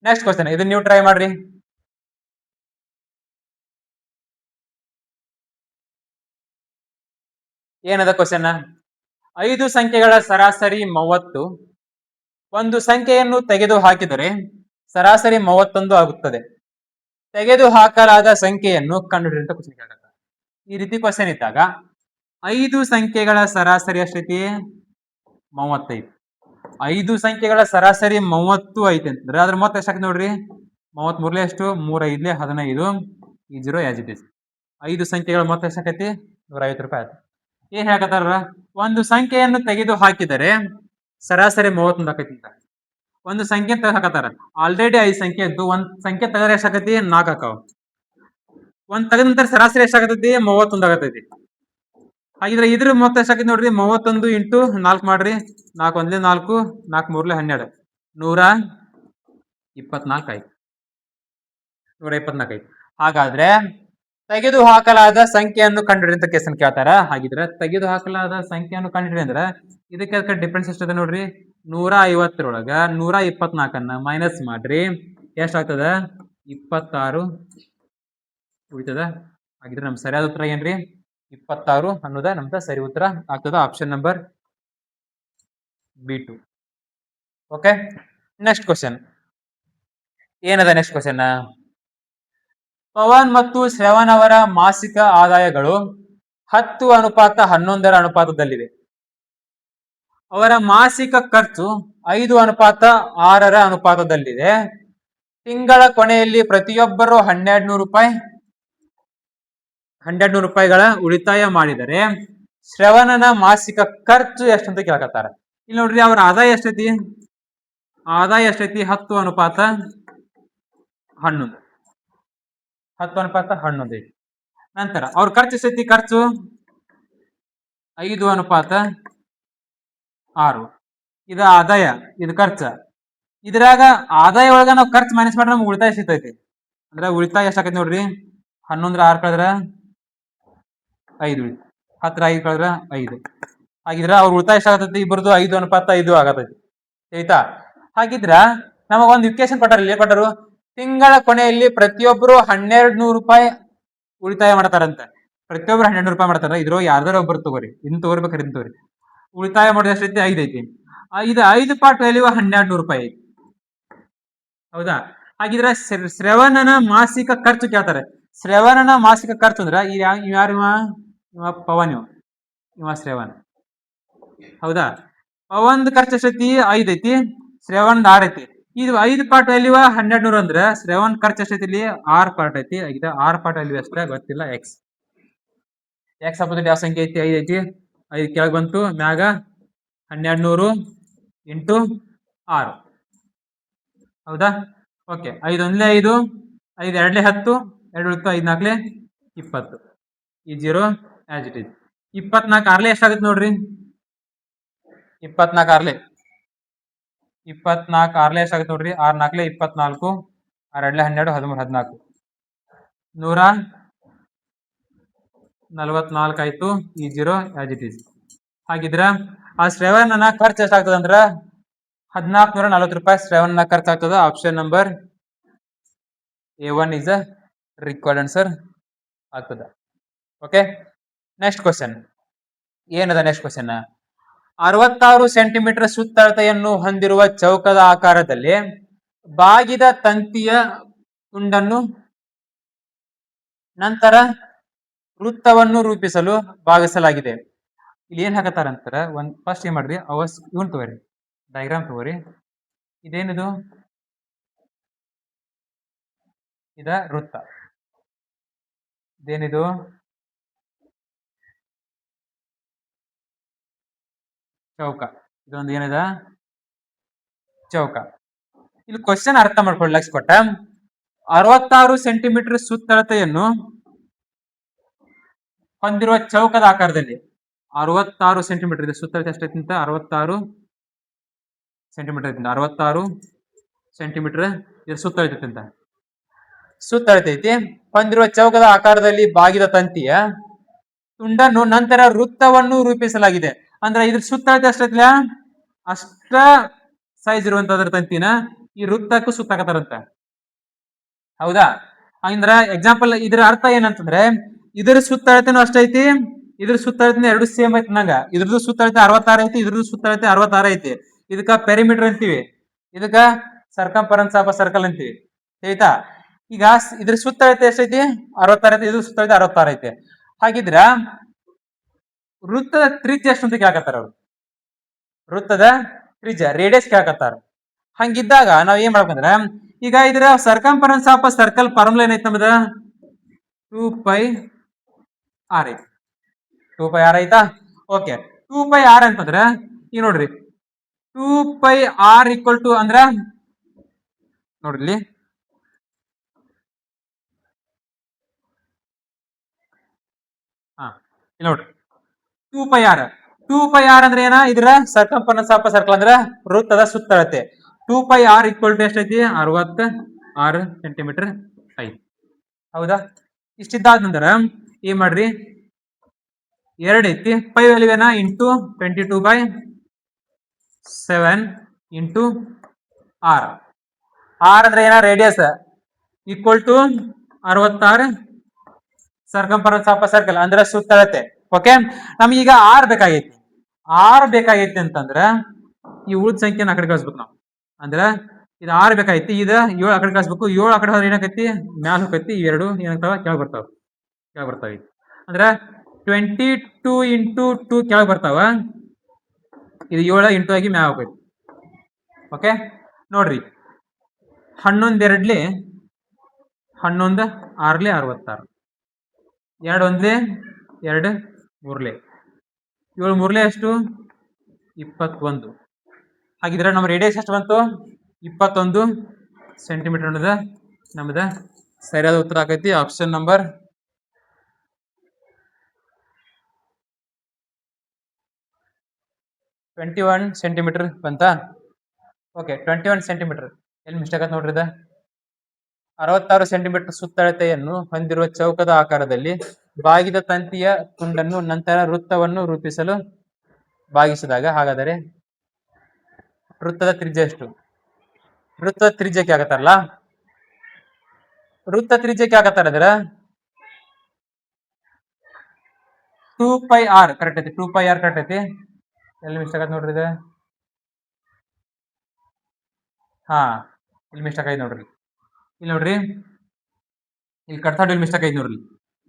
next question. ಇದನ್ನ ನೀವು ಟ್ರೈ ಮಾಡ್ರಿ. ಏನದ ಕ್ವಶನ್? 5 ಸಂಖ್ಯೆಗಳ ಸರಾಸರಿ 30. ಒಂದು ಸಂಖ್ಯೆಯನ್ನು ತೆಗೆದು ಹಾಕಿದರೆ ಸರಾಸರಿ 31 ಆಗುತ್ತದೆ. ತೆಗೆದು ಹಾಕಲಾದ ಸಂಖ್ಯೆಯನ್ನು ಕಂಡುಹಿಡಿಯುವಂತ ಕ್ವಶನ್ ಕೇಳ್ತಾರೆ. ಈ ರೀತಿ ಕ್ವಶನ್ ಇದ್ದಾಗ 5 ಸಂಖ್ಯೆಗಳ ಸರಾಸರಿ ಎಷ್ಟೈತಿ? 35. 5 ಸಂಖ್ಯೆಗಳ ಸರಾಸರಿ 30 ಐತಿ ಅಂತಂದ್ರೆ ಅದ್ರ ಮೊತ್ತ ಎಷ್ಟಾಗ್ತದೆ ನೋಡ್ರಿ. 33ಲೆ ಎಷ್ಟು? 3 5ಲೆ 15. ಈ 0 ಆಸ್ ಇಟ್ ಇಸ್. 5 ಸಂಖ್ಯೆಗಳ ಮೊತ್ತ ಎಷ್ಟಾಗೈತಿ? 150 ರೂಪಾಯಿ ಆಯ್ತು. ಏನ್ ಹೇಳಕತ್ತಾರ? ಒಂದು ಸಂಖ್ಯೆಯನ್ನು ತೆಗೆದು ಹಾಕಿದರೆ ಸರಾಸರಿ 31 ಆಕೈತಿ ಅಂತ. ಒಂದು ಸಂಖ್ಯೆ ತೆಗೆದು ಹಾಕತ್ತಾರ. ಆಲ್ರೆಡಿ 5 ಸಂಖ್ಯೆ ಇದ್ದು ಒಂದ್ ಸಂಖ್ಯೆ ತೆಗೆದ್ರೆ ಎಷ್ಟಾಗೈತಿ? 4 ಆಕಾವ. ಒಂದ್ ತೆಗೆದ ನಂತರ ಸರಾಸರಿ ಎಷ್ಟಾಗತೈತಿ? 31 ಆಗತೈತಿ. ಹಾಗಿದ್ರೆ ಇದ್ರ ಮೊತ್ತ ಎಷ್ಟಾಗೈತಿ ನೋಡ್ರಿ. 31 ಇಂಟು 4 ಮಾಡ್ರಿ. 4 ಒಂದ್ಲೆ 4, 4 ಮೂರ್ಲೆ 12, 124 ಆಯ್ತು. 124 ಆಯ್ತು. ಹಾಗಾದ್ರೆ ತೆಗೆದು ಹಾಕಲಾದ ಸಂಖ್ಯೆಯನ್ನು ಕಂಡುಹಿಡಿ ಅಂತ ಕೇಸನ್ ಕೇಳ್ತಾರ. ಹಾಗಿದ್ರೆ ತೆಗೆದು ಹಾಕಲಾದ ಸಂಖ್ಯೆಯನ್ನು ಕಂಡುಹಿಡಿ ಅಂದ್ರೆ ಇದಕ್ಕೆ ಡಿಫ್ರೆನ್ಸ್ ಎಷ್ಟಿದೆ ನೋಡ್ರಿ. 150ರೊಳಗ 124 ಮೈನಸ್ ಮಾಡ್ರಿ. ಎಷ್ಟಾಗ್ತದ? 26 ಉಳಿತದ. ಹಾಗಿದ್ರೆ ನಮ್ ಸರಿಯಾದ ಉತ್ತರ ಏನ್ರಿ? 26 ಅನ್ನೋದ ನಮ್ದ ಸರಿ ಉತ್ತರ ಆಗ್ತದ. Option number B2. Okay, next question ಏನದ? ನೆಕ್ಸ್ಟ್ ಕ್ವಶನ್, ಪವನ್ ಮತ್ತು ಶ್ರವಣ್ ಅವರ ಮಾಸಿಕ ಆದಾಯಗಳು 10:11 ಅನುಪಾತದಲ್ಲಿದೆ. ಅವರ ಮಾಸಿಕ ಖರ್ಚು 5:6 ಅನುಪಾತದಲ್ಲಿದೆ. ತಿಂಗಳ ಕೊನೆಯಲ್ಲಿ ಪ್ರತಿಯೊಬ್ಬರು 1200 ರೂಪಾಯಿಗಳ ಉಳಿತಾಯ ಮಾಡಿದರೆ ಶ್ರವಣನ ಮಾಸಿಕ ಖರ್ಚು ಎಷ್ಟಂತ ಕೇಳಕತ್ತಾರ. ಇಲ್ಲಿ ನೋಡ್ರಿ, ಅವ್ರ ಆದಾಯ ಎಷ್ಟೈತಿ? ಆದಾಯ ಎಷ್ಟೈತಿ? 10:11. 10:11 ಐತಿ. ನಂತರ ಅವ್ರ ಖರ್ಚು ಎಷ್ಟೈತಿ? ಖರ್ಚು 5:6. ಇದು ಆದಾಯ, ಇದು ಖರ್ಚ. ಇದ್ರಾಗ ಆದಾಯ ಒಳಗ ನಾವು ಖರ್ಚು ಮೈನಸ್ ಮಾಡ್ರೆ ನಮ್ಗೆ ಉಳಿತಾಯ ಸಿಗ್ತೈತಿ. ಅಂದ್ರೆ ಉಳಿತಾಯ ಎಷ್ಟಾಕೈತಿ ನೋಡ್ರಿ. 11 6 ಕಳೆದ್ರ 5 ಉಳಿತು. 10 5 ಕಳೆದ್ರ 5. ಹಾಗಿದ್ರ ಅವ್ರ ಉಳಿತಾಯ ಎಷ್ಟಾಗತೈತಿ? ಇಬ್ಬರದು 5:5 ಆಗತೈತಿ. ಆಯ್ತಾ? ಹಾಗಿದ್ರ ನಮಗ ಒಂದು ಇಕ್ವೇಶನ್ ಕೊಟ್ಟಾರ. ಇಲ್ಲಿ ಕೊಟ್ಟರು, ತಿಂಗಳ ಕೊನೆಯಲ್ಲಿ ಪ್ರತಿಯೊಬ್ಬರು 1200 ರೂಪಾಯಿ ಉಳಿತಾಯ ಮಾಡ್ತಾರಂತ. ಪ್ರತಿಯೊಬ್ಬರು 1200 ರೂಪಾಯಿ ಮಾಡ್ತಾರ. ಇದ್ರ ಯಾರ್ದಾರ ಒಬ್ಬರು ತಗೋರಿ, ಇನ್ ತಗೋರ್ಬೇಕಾರೆ ಇನ್ ತಗೋರಿ. ಉಳಿತಾಯ ಮಾಡೋದು ಎಷ್ಟೈತಿ? 5 ಐತಿ. ಇದು 5 ಪಾರ್ಟ್ ವ್ಯಾಲ್ಯೂ 1200 ರೂಪಾಯಿ ಐತಿ. ಹೌದಾ? ಹಾಗಿದ್ರೆ ಶ್ರವಣನ ಮಾಸಿಕ ಖರ್ಚು ಕೇಳ್ತಾರೆ. ಶ್ರವಣನ ಮಾಸಿಕ ಖರ್ಚು ಅಂದ್ರ ಯಾರು ಇವ ಪವನ್ ಇವ ಶ್ರವಣ್. ಹೌದಾ? ಪವನ್ ಖರ್ಚು ಎಷ್ಟೈತಿ? 5 ಐತಿ. ಶ್ರವಣ್ 6 ಐತಿ. ಇದು 5 ಪಾರ್ಟ್ ಅಲ್ಲಿವ 1200 ಅಂದ್ರೆ ಶ್ರವಣ್ ಖರ್ಚು ಎಷ್ಟೈತಿ ಇಲ್ಲಿ? 6 ಪಾರ್ಟ್ ಐತಿ. ಈಗ 6 ಪಾರ್ಟ್ ಅಲ್ಲಿ ಅಷ್ಟೇ ಗೊತ್ತಿಲ್ಲ. ಎಕ್ಸ್ ಅಪೋಸಿಟ್ ಯಾವ ಸಂಖ್ಯೆ ಐತಿ? 5 ಐತಿ. 5 ಕೆಳಗೆ ಬಂತು. ಮ್ಯಾಗ 1200 ಇಂಟು 6. ಹೌದಾ? ಓಕೆ. 5 ಒಂದ್ಲೆ 5, 5 ಎರಡ್ಲೆ 10, 2 ಉಳಿತು, 5 4 20. ಈ 0 ಆಸ್ ಇಟ್ ಇಸ್. 24 ಆರ್ಲೆ ಎಷ್ಟಾಗುತ್ತೆ ನೋಡ್ರಿ? 24 ಆರ್ಲೆ ಎಷ್ಟಾಗುತ್ತೆ ನೋಡ್ರಿ? 6 4 24, 6 2 12, 13 14. 144 ಆಯ್ತು. ಈ 0 ಆಸ್ ಇಟ್ ಇಸ್. ಹಾಗಿದ್ರ ಆ ಶ್ರವಣನ ಖರ್ಚು ಎಷ್ಟಾಗ್ತದ ಅಂದ್ರ 1440 ರೂಪಾಯಿ ಶ್ರವಣನ ಖರ್ಚಾಗ್ತದ. Option number A1 is a required answer ಆಗ್ತದ. ಓಕೆ. ನೆಕ್ಸ್ಟ್ ಕ್ವಶನ್ ಏನದ? ನೆಕ್ಸ್ಟ್ ಕ್ವಶನ್ 66 ಸೆಂಟಿಮೀಟರ್ ಸುತ್ತಳತೆಯನ್ನು ಹೊಂದಿರುವ ಚೌಕದ ಆಕಾರದಲ್ಲಿ ಬಾಗಿದ ತಂತಿಯ ತುಂಡನ್ನು ನಂತರ ವೃತ್ತವನ್ನು ರೂಪಿಸಲು ಭಾಗಿಸಲಾಗಿದೆ. ಇಲ್ಲಿ ಏನ್ ಹಾಕತ್ತಾರಂತಾರ? ಒಂದ್ ಫಸ್ಟ್ ಏನ್ ಮಾಡ್ರಿ, ಇವನ್ ತಗೋರಿ, ಡಯಾಗ್ರಾಮ್ ತಗೋರಿ. ಇದೇನಿದು? ಇದ ವೃತ್ತ. ಇದೇನಿದು? ಚೌಕ. ಇದೊಂದು ಏನದ? ಚೌಕ. ಇಲ್ಲಿ ಕ್ವಶನ್ ಅರ್ಥ ಮಾಡ್ಕೊಳ್ಳಿ. ಲಕ್ಷ ಕೊಟ್ಟ 66 ಸೆಂಟಿಮೀಟರ್ ಸುತ್ತಳತೆಯನ್ನು ಹೊಂದಿರುವ ಚೌಕದ ಆಕಾರದಲ್ಲಿ 66 ಸೆಂಟಿಮೀಟರ್ ಇದೆ. ಸುತ್ತಳತೆ ಎಷ್ಟೈತಿ ಅಂತ? 66 ಸೆಂಟಿಮೀಟರ್ ಐತಿ. 66 ಸೆಂಟಿಮೀಟರ್ ಇದು ಸುತ್ತಳತೆ ಅಂತ ಸುತ್ತಳತೈತಿ. ಹೊಂದಿರುವ ಚೌಕದ ಆಕಾರದಲ್ಲಿ ಬಾಗಿದ ತಂತಿಯ ತುಂಡನ್ನು ನಂತರ ವೃತ್ತವನ್ನು ರೂಪಿಸಲಾಗಿದೆ. ಅಂದ್ರೆ ಇದ್ರ ಸುತ್ತಳತೆ ಎಷ್ಟೈತಿಲ್ಲ ಅಷ್ಟ ಸೈಜ್ ಇರುವಂತದ್ರ ತಂತಿನ ಈ ವೃತ್ತಕ್ಕೂ ಸುತ್ತಾಕತ್ತಾರಂತ. ಹೌದಾ? ಅಂದ್ರೆ ಎಕ್ಸಾಂಪಲ್ ಇದ್ರ ಅರ್ಥ ಏನಂತಂದ್ರೆ ಇದ್ರ ಸುತ್ತಳತೆನೂ ಅಷ್ಟೈತಿ, ಇದ್ರ ಸುತ್ತಳತೆ ಎರಡು ಸೇಮ್ ಐತಿ ನಂಗ. ಇದ್ರದ್ದು ಸುತ್ತಳತೆ 66 ಐತಿ, ಇದ್ರದ್ದು ಸುತ್ತಳತೆ 66 ಐತಿ. ಇದಕ್ಕ ಪೆರಿಮೀಟರ್ ಅಂತೀವಿ, ಇದಕ್ಕ ಸರ್ಕಂಫರೆನ್ಸ್ ಆಫ್ ಸರ್ಕಲ್ ಅಂತೀವಿ. ಆಯ್ತಾ? ಈಗ ಇದ್ರ ಸುತ್ತಳತೆ ಎಷ್ಟೈತಿ? 66 ಐತಿ. ಇದ್ರ ಸುತ್ತಳತೆ 66 ಐತಿ. ಹಾಗಿದ್ರ ವೃತ್ತದ ತ್ರಿಜ್ಯ ಎಷ್ಟು ಅಂತ ಕೇಳಕತ್ತಾರ ಅವ್ರು. ವೃತ್ತದ ತ್ರಿಜ್ಯ ರೇಡಿಯಸ್ ಕೇಳಕತ್ತಾರ. ಹಂಗಿದ್ದಾಗ ನಾವ್ ಏನ್ ಮಾಡ್ಬೇಕಂದ್ರ ಈಗ ಇದ್ರ ಸರ್ಕಂಫರೆನ್ಸ್ ಆಫ್ ಸರ್ಕಲ್ ಫಾರ್ಮುಲಾ ಏನೈತಿ ನಮ್ದ? 2πr ಐತಿ. 2πr ಐತಾ? ಓಕೆ. 2πr ಅಂತಂದ್ರ ಈಗ ನೋಡ್ರಿ, 2πr ಈಕ್ವಲ್ ಟು ಅಂದ್ರ ನೋಡ್ರಿ ಇಲ್ಲಿ ನೋಡ್ರಿ 2πr ಅಂದ್ರೆ ಏನ? ಇದ್ರ ಸರ್ಕಂಫರೆನ್ಸ್ ಆಫ್ ಸರ್ಕಲ್ ಅಂದ್ರ ವೃತ್ತದ ಸುತ್ತಳತೆ. 2πr ಈಕ್ವಲ್ ಟು ಎಷ್ಟೈತಿ? 66 ಸೆಂಟಿಮೀಟರ್ ಐತಿ. ಹೌದಾ? ಇಷ್ಟಿದ್ದಾದ ನಂತರ ಏನ್ ಮಾಡ್ರಿ, 2 ಐತಿ. ಪೈ ವ್ಯಾಲ್ಯೂ ಏನ? Into 22/7 into r. r ಅಂದ್ರೆ ಏನ? Radius. Equal to 66 circumference of circle ಅಂದ್ರೆ ಸುತ್ತಳತೆ. ಓಕೆ. ನಮ್ಗೀಗ ಆರ್ ಬೇಕಾಗೈತಿ. ಅಂತಂದ್ರ ಈ ಉಳಿದ ಸಂಖ್ಯೆನ ಆ ಕಡೆ ಕಳಿಸ್ಬೇಕು ನಾವು. ಅಂದ್ರ ಇದು 6 ಬೇಕಾಗೈತಿ. ಇದು 7 ಆ ಕಡೆ ಕಳಿಸ್ಬೇಕು. 7 ಆ ಕಡೆ ಹೋದ್ರೆ ಏನಾಕೈತಿ? ಮ್ಯಾಲ ಹೋಗೈತಿ. ಇವೆರಡು ಏನಾಗ್ತಾವ? ಕೆಳಗೆ ಬರ್ತಾವ. ಅಂದ್ರ 22 ಇಂಟು 2 ಕೆಳಗೆ ಬರ್ತಾವ. ಇದು 7 ಇಂಟು ಆಗಿ ಮ್ಯಾಲ ಹೋಗೈತಿ. ಓಕೆ. ನೋಡ್ರಿ, 11 2 11 6 66, 2 1 2 3 7 3 ಎಷ್ಟು? 21. ಹಾಗಿದ್ರೆ ನಮ್ಮ ರೇಡಿಯಸ್ ಎಷ್ಟು ಬಂತು? 21 ಸೆಂಟಿಮೀಟರ್ ಅನ್ನೋದ ನಮ್ದ ಸರಿಯಾದ ಉತ್ತರ ಆಗೈತಿ. ಆಪ್ಷನ್ ನಂಬರ್ 21 ಸೆಂಟಿಮೀಟರ್ ಬಂತ. ಓಕೆ. 21 ಸೆಂಟಿಮೀಟರ್ ಎಲ್ಲಿ ಮಿಸ್ಟೇಕ್ ಆಯ್ತು ನೋಡ್ರಿ. 66 ಸೆಂಟಿಮೀಟರ್ ಸುತ್ತಳತೆಯನ್ನು ಹೊಂದಿರುವ ಚೌಕದ ಆಕಾರದಲ್ಲಿ ಬಾಗಿದ ತಂತಿಯ ತುಂಡನ್ನು ನಂತರ ವೃತ್ತವನ್ನು ರೂಪಿಸಲು ಭಾಗಿಸಿದಾಗ, ಹಾಗಾದರೆ ವೃತ್ತದ ತ್ರಿಜ್ಯ ಎಷ್ಟು? ವೃತ್ತದ ತ್ರಿಜ್ಯಕ್ಕೆ ಆಗತ್ತಾರಲ್ಲ, ವೃತ್ತ ತ್ರಿಜ್ಯಕ್ಕೆ ಆಗತ್ತಾರ 2πr ಕರೆಕ್ಟ್ ಐತಿ. 2πr ಕರೆಕ್ಟ್ ಐತಿ. ಎಲ್ಲಿ ಮಿಸ್ಟೇಕ್ ಆಯ್ತು ನೋಡ್ರಿ. ಹಾ, ಇಲ್ಲಿ ಮಿಸ್ಟೇಕ್ ಐತೆ ನೋಡ್ರಿ. ಇಲ್ಲಿ ನೋಡ್ರಿ, ಇಲ್ಲಿ ಕಟ್ತಾ ಇಲ್ಲಿ ಮಿಸ್ಟೇಕ್ ಐತೆ ನೋಡ್ರಿ.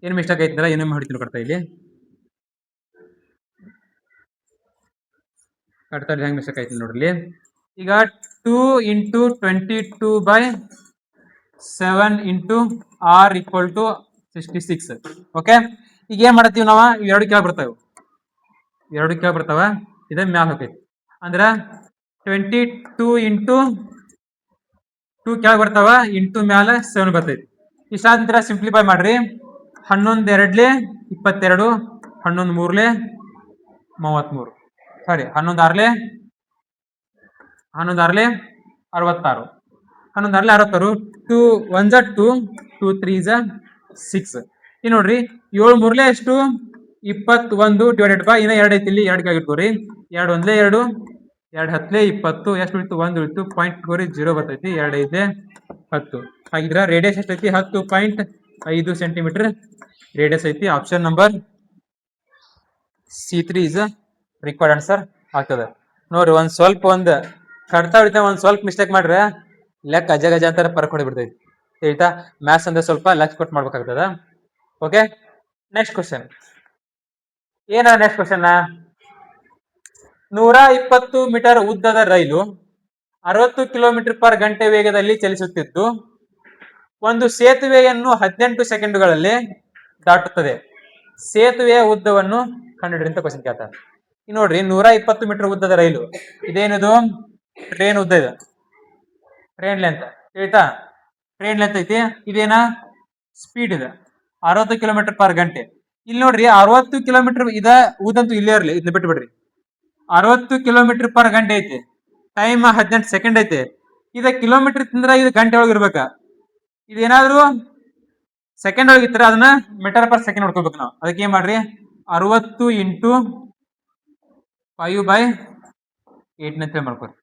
ಏನು ಮಿಸ್ಟೇಕ್ ಐತಲ್ಲ ಇನ್ನೊಮ್ಮೆ ಹೊಡಿತೀನಿ ಕಟ್ತಾ ಇಲ್ಲಿ. ಕಟ್ತಾ ಹೆಂಗೆ ಮಿಸ್ಟೇಕ್ ಐತಿ ನೋಡ್ರಿ. ಈಗ 2 × 22/7 × r = 66. ಓಕೆ, ಈಗ ಏನ್ ಮಾಡತ್ತೀವಿ ನಾವು? ಎರಡು ಕೆಳಗೆ ಬರ್ತಾವೆ, ಇದೇ ಮ್ಯಾಲ ಹೋಗೈತಿ. ಅಂದ್ರ 22 × 2 ಕೆಳಗೆ ಬರ್ತಾವ, ಇಂಟು ಮ್ಯಾಲ 7 ಬರ್ತೈತಿ. ಇಷ್ಟಾದ ನಂತರ ಸಿಂಪ್ಲಿಫೈ ಮಾಡ್ರಿ. 11 2 22, 11 3 33, ಸಾರಿ 11 6 66, 11 6 2 1 2 2 3 6. ಈ ನೋಡ್ರಿ 7 3 ಎಷ್ಟು? 21 ಡಿವೈಡೆಡ್ ಬೈ ಇನ್ನ 2 ಐತಿ, ಇಲ್ಲಿ 2 ಕೆಳಗೆ ಇಟ್ಕೋರಿ. 2 1 2, 2 10 20, ಎಷ್ಟು ಉಳಿತು? 1 ಉಳಿತು. ಪಾಯಿಂಟ್ ಇಟ್ಕೋರಿ, 0 ಬರ್ತೈತಿ. 2 5 10. ಹಾಗಿದ್ರೆ ರೇಡಿಯಸ್ ಎಷ್ಟೈತಿ? 10.5 ಸೆಂಟಿಮೀಟರ್ ರೇಡಿಯಸ್ ಐತಿ. Option number C3 is required answer ಆಗ್ತದೆ. ನೋಡ್ರಿ, ಒಂದ್ ಕಡ್ತಾ ಹೊಡಿತಾ ಒಂದ್ ಸ್ವಲ್ಪ ಮಿಸ್ಟೇಕ್ ಮಾಡ್ರೆ ಲೆಕ್ಕ ಗಜ ಅಂತಾರ ಪರಕ್ ಹೊಡಿಬಿಡ್ತೈತಿ. ಆಯ್ತಾ? ಮ್ಯಾಥ್ಸ್ ಅಂದ್ರೆ ಸ್ವಲ್ಪ ಲೆಕ್ಕ ಕೊಟ್ಟು ಮಾಡ್ಬೇಕಾಗ್ತದ. ಓಕೆ, ನೆಕ್ಸ್ಟ್ ಕ್ವಶನ್ ಏನ? ನೆಕ್ಸ್ಟ್ ಕ್ವಶನ್, 120 ಮೀಟರ್ ಉದ್ದದ ರೈಲು 60 km/ಗಂಟೆ ವೇಗದಲ್ಲಿ ಚಲಿಸುತ್ತಿದ್ದು ಒಂದು ಸೇತುವೆಯನ್ನು 18 ಸೆಕೆಂಡುಗಳಲ್ಲಿ ದಾಟುತ್ತದೆ. ಸೇತುವೆಯ ಉದ್ದವನ್ನು ಕಂಡುಹಿಡಿರಿ ಅಂತ ಕ್ವಶನ್ ಕೇಳ್ತಾರೆ. ನೋಡ್ರಿ, 120 ಮೀಟರ್ ಉದ್ದದ ರೈಲು, ಇದೇನಿದು? ಟ್ರೈನ್ ಉದ್ದ ಇದೆ, ಟ್ರೈನ್ ಲೆಂತ್. ಆಯ್ತಾ? ಟ್ರೈನ್ ಲೆಂತ್ ಐತಿ. ಇದೇನ? ಸ್ಪೀಡ್ ಇದೆ 60 km/ಗಂಟೆ. ಇಲ್ಲಿ ನೋಡ್ರಿ, 60 ಕಿಲೋಮೀಟರ್ ಇದ ಉದಂತೂ ಇಲ್ಲೇ ಇರ್ಲಿ, ಇದನ್ನ ಬಿಟ್ಟು ಬಿಡ್ರಿ. 60 km/ಗಂಟೆ ಐತಿ, ಟೈಮ್ 18 ಸೆಕೆಂಡ್ ಐತಿ. ಇದ ಕಿಲೋಮೀಟರ್ ತಿಂದ್ರ ಇದು ಗಂಟೆ ಒಳಗೆ ಇರ್ಬೇಕ. ಇದೇನಾದ್ರು ಸೆಕೆಂಡ್ ಒಳಗೆ ಇರ್ತಾರ, ಅದನ್ನ ಮೀಟರ್/ಸೆಕೆಂಡ್ ನೋಡ್ಕೋಬೇಕು ನಾವು. ಅದಕ್ಕೆ ಏನ್ ಮಾಡ್ರಿ, 60 × 5/8 ಅಂತ ಮಾಡ್ಕೊರಿ.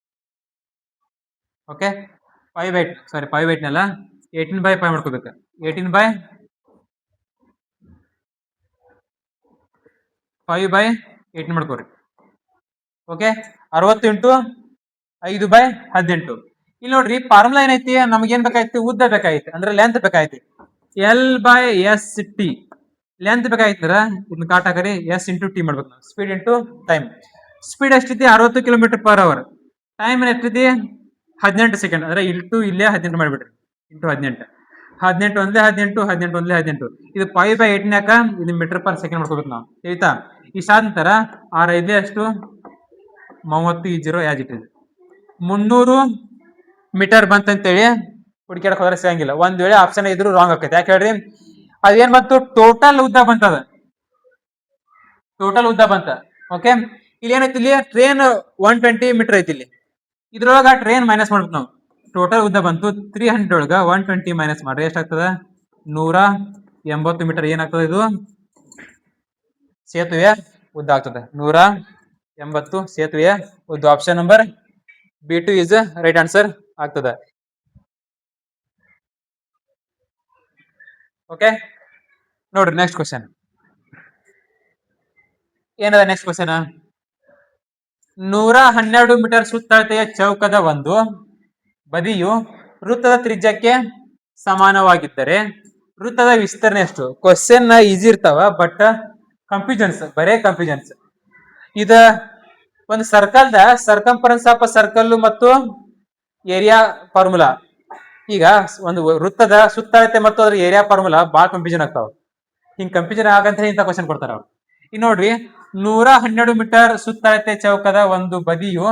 ಓಕೆ, 5/8, ಸಾರಿ 5/8 ನಲ್ಲ 18/5 ಮಾಡ್ಕೋಬೇಕು. 18/5/8 ಮಾಡ್ಕೋರಿ. ಓಕೆ, 60 × 5/18. ಇಲ್ಲಿ ನೋಡ್ರಿ, ಫಾರ್ಮುಲಾ ಏನೈತಿ? ನಮ್ಗೇನ್ ಬೇಕಾಯ್ತು? ಉದ್ದ ಬೇಕಾಯ್ತು, ಅಂದ್ರೆ ಲೆಂತ್ ಬೇಕಾಯ್ತು. L/ST ಲೆಂತ್ ಬೇಕಾಯ್ತರ ಇದನ್ನ ಕಾಟ್ ಹಾಕರಿ. S × T ಮಾಡ್ಬೇಕು ನಾವು. Speed into time. ಸ್ಪೀಡ್ ಎಷ್ಟೈತಿ? 60 km/h. ಟೈಮ್ ಎಷ್ಟೈತಿ? 18 ಸೆಕೆಂಡ್. ಅಂದ್ರೆ ಇಲ್ಲೇ 18 ಮಾಡಿಬಿಡ್ರಿ, ಇಂಟು 18. 18 1 18, 18 1 18. ಇದು 5/8 ಇದು ಮೀಟರ್/ಸೆಕೆಂಡ್ ಮಾಡ್ಕೋಬೇಕು ನಾವು. ಆಯ್ತಾ? ಇಷ್ಟಾದ ನಂತರ 6 5 ಎಷ್ಟು? 30, 0 ಯಾಜ್ ಇಟ್ಟಿದೆ. 300 ಮೀಟರ್ ಬಂತಂತೇಳಿ ಹುಡುಕ್ಯಾಡಕ್ ಹೋದ್ರೆ ಸಿಗಂಗಿಲ್ಲ. ಒಂದ್ ವೇಳೆ ಆಪ್ಷನ್ ಇದ್ರು ರಾಂಗ್ ಆಕೈತಿ. ಯಾಕೆ ಹೇಳ್ರಿ? ಅದೇನ್ ಬಂತು? ಟೋಟಲ್ ಉದ್ದ ಬಂತದ, ಟೋಟಲ್ ಉದ್ದ ಬಂತ. ಓಕೆ, ಇಲ್ಲಿ ಏನೈತಿ? ಇಲ್ಲಿ ಟ್ರೈನ್ 120 ಮೀಟರ್ ಐತಿ. ಇಲ್ಲಿ ಇದ್ರೊಳಗ ಟ್ರೈನ್ ಮೈನಸ್ ಮಾಡ್ಬೇಕು ನಾವು. ಟೋಟಲ್ ಉದ್ದ ಬಂತು 300 ಒಳಗ 120 ಮೈನಸ್ ಮಾಡ್ರಿ, ಎಷ್ಟಾಗ್ತದ? 180 ಮೀಟರ್. ಏನಾಗ್ತದೆ? ಇದು ಸೇತುವೆಯ ಉದ್ದ ಆಗ್ತದೆ. 180 ಸೇತುವೆಯ ಉದ್ದ. Option number B2 is right answer ಆಗ್ತದೆ. ಓಕೆ, ನೋಡ್ರಿ ನೆಕ್ಸ್ಟ್ ಕ್ವಶನ್ ಏನದ? ನೆಕ್ಸ್ಟ್ ಕ್ವಶನ್, 112 ಮೀಟರ್ ಸುತ್ತಳತೆಯ ಚೌಕದ ಒಂದು ಬದಿಯು ವೃತ್ತದ ತ್ರಿಜ್ಯಕ್ಕೆ ಸಮಾನವಾಗಿದ್ದರೆ ವೃತ್ತದ ವಿಸ್ತರಣೆ ಎಷ್ಟು? ಕ್ವಶನ್ ಈಸಿ ಇರ್ತಾವ, ಬಟ್ ಕನ್ಫ್ಯೂಷನ್ಸ್, ಬರೇ ಕನ್ಫ್ಯೂಷನ್ಸ್. ಇದ ಒಂದು ಸರ್ಕಲ್ದ ಸರ್ಕಂಫರೆನ್ಸ್ ಆಫ್ ಸರ್ಕಲ್ ಮತ್ತು ಏರಿಯಾ ಫಾರ್ಮುಲಾ. ಈಗ ಒಂದು ವೃತ್ತದ ಸುತ್ತಳತೆ ಮತ್ತು ಅದ್ರ ಏರಿಯಾ ಫಾರ್ಮುಲಾ ಬಾಳ ಕನ್ಫ್ಯೂಷನ್ ಆಗ್ತಾವ. ಹಿಂಗ್ ಕನ್ಫ್ಯೂಷನ್ ಆಗಂತ ಇಂಥ ಕ್ವಶನ್ ಕೊಡ್ತಾರ ಅವ್ರು. ಈಗ ನೋಡ್ರಿ, 112 ಮೀಟರ್ ಸುತ್ತಳತೆ ಚೌಕದ ಒಂದು ಬದಿಯು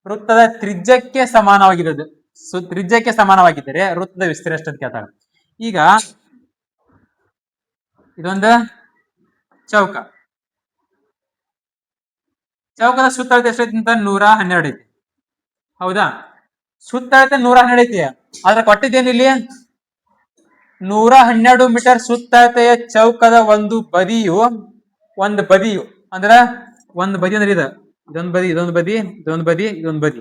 ವೃತ್ತದ ತ್ರಿಜ್ಯಕ್ಕೆ ಸಮಾನವಾಗಿರೋದು. ತ್ರಿಜ್ಯಕ್ಕೆ ಸಮಾನವಾಗಿದ್ದರೆ ವೃತ್ತದ ವಿಸ್ತೀರ್ಣ ಎಷ್ಟು ಅಂತ ಕೇಳ್ತಾರೆ. ಈಗ ಇದೊಂದು ಚೌಕ, ಚೌಕದ ಸುತ್ತಳತೆ ಎಷ್ಟೈತಿ ಅಂತ? 112 ಐತಿ. ಹೌದಾ? ಸುತ್ತಳತೆ 112 ಐತಿ. ಆದ್ರೆ ಕೊಟ್ಟಿದ್ದೇನು ಇಲ್ಲಿ? 112 ಮೀಟರ್ ಸುತ್ತಳತೆಯ ಚೌಕದ ಒಂದು ಬದಿಯು ಅಂದ್ರ ಒಂದು ಬದಿ ಅಂದ್ರೆ ಇದೊಂದು ಬದಿ, ಇದೊಂದು ಬದಿ, ಇದೊಂದು ಬದಿ, ಇದೊಂದು ಬದಿ,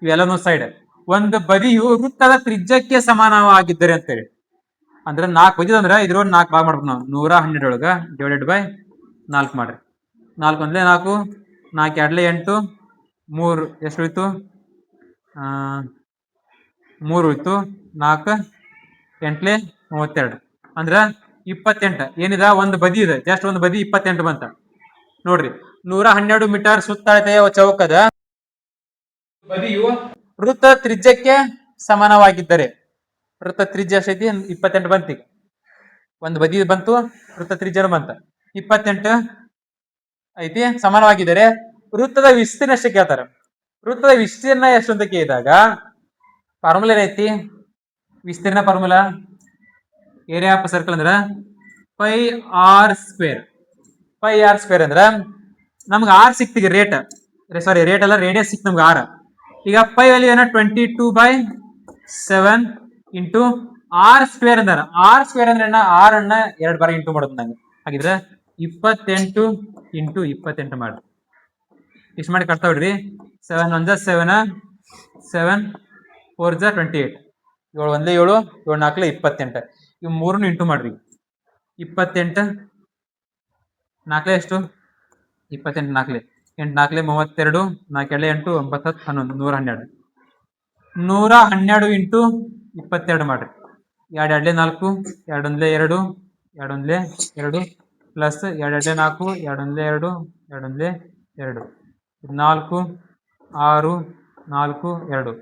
ಇವೆಲ್ಲ ಸೈಡ್. ಒಂದು ಬದಿಯು ವೃತ್ತದ ತ್ರಿಜ್ಯಕ್ಕೆ ಸಮಾನವಾಗಿದ್ದರೆ ಅಂತೇಳಿ ಅಂದ್ರೆ 4 ಬದಿ ಅಂದ್ರೆ ಇದ್ರೊಳಗೆ 4 ಭಾಗ ಮಾಡ್ಬೇಕು ನಾವು. 112 ಒಳಗ ಡಿವೈಡೆಡ್ ಬೈ 4 ಮಾಡ್ರಿ. 4 1 4, 4 2 8, 3 ಎಷ್ಟು ಉಳಿತು? 3 ಇತ್ತು 4 8 32 ಅಂದ್ರ 28 ಏನಿದ ಒಂದು ಬದಿ ಇದೆ, ಜಸ್ಟ್ ಒಂದು ಬದಿ 28 ಬಂತ ನೋಡ್ರಿ. 112 ಮೀಟರ್ ಸುತ್ತಳತೆಯ ಚೌಕದ ಬದಿಯು ವೃತ್ತ ತ್ರಿಜ್ಯಕ್ಕೆ ಸಮಾನವಾಗಿದ್ದರೆ, ವೃತ್ತ ತ್ರಿಜ್ಯ ಎಷ್ಟೈತಿ 28 ಬಂತಿ, ಒಂದು ಬದಿ ಬಂತು, ವೃತ್ತ ತ್ರಿಜ್ಯನು ಬಂತ 28 ಐತಿ, ಸಮಾನವಾಗಿದ್ದರೆ ವೃತ್ತದ ವಿಸ್ತೀರ್ಣ ಎಷ್ಟು ಕೇಳ್ತಾರ. ವೃತ್ತದ ವಿಸ್ತೀರ್ಣ ಎಷ್ಟು ಅಂತ ಕೇಳಿದಾಗ ಫಾರ್ಮುಲಾ ಏನೈತಿ, ವಿಸ್ತೀರ್ಣ ಫಾರ್ಮುಲಾ ಏರಿಯಾ ಆಫ್ ಸರ್ಕಲ್ ಅಂದ್ರ pi r square. Pi r square ಅಂದ್ರ ನಮ್ಗೆ ಆರ್ ಸಿಕ್ತಿಗೆ ರೇಟ್, ಸಾರಿ ರೇಟ್ ಅಲ್ಲ, ರೇಡಿಯಸ್ ಸಿಕ್ತ ನಮ್ಗೆ ಆರ್. ಈಗ ಪೈ ವ್ಯಾಲ್ಯೂ ಏನ 22/7 ಇಂಟು ಆರ್ ಸ್ಕ್ವೇರ್ ಅಂದಾರ. ಆರ್ ಸ್ಕ್ವೇರ್ ಅಂದ್ರೆ ಆರ್ ಅನ್ನ 2 ಬಾರಿ ಇಂಟು ಮಾಡೋದು ನಂಗೆ. ಹಾಗಿದ್ರೆ 28 ಇಂಟು 28 ಮಾಡ್ರಿ, ಇಷ್ಟು ಮಾಡಿ ಕಟ್ತಾ ಬಿಡ್ರಿ. 7 1 7 7 4 28, 7 1 7 7 4 28. ಇವು ಮೂರನ್ನು ಇಂಟು ಮಾಡ್ರಿ. 28 4 ಎಷ್ಟು 28 4 8 4 32 4 2 8 9 10 11 112 ಇಂಟು 22 ಮಾಡ್ರಿ. 2 2 4 2 1 2 2 1 2 ಪ್ಲಸ್ 2 2 4 2 1 2 2 1 2 4 6 4 2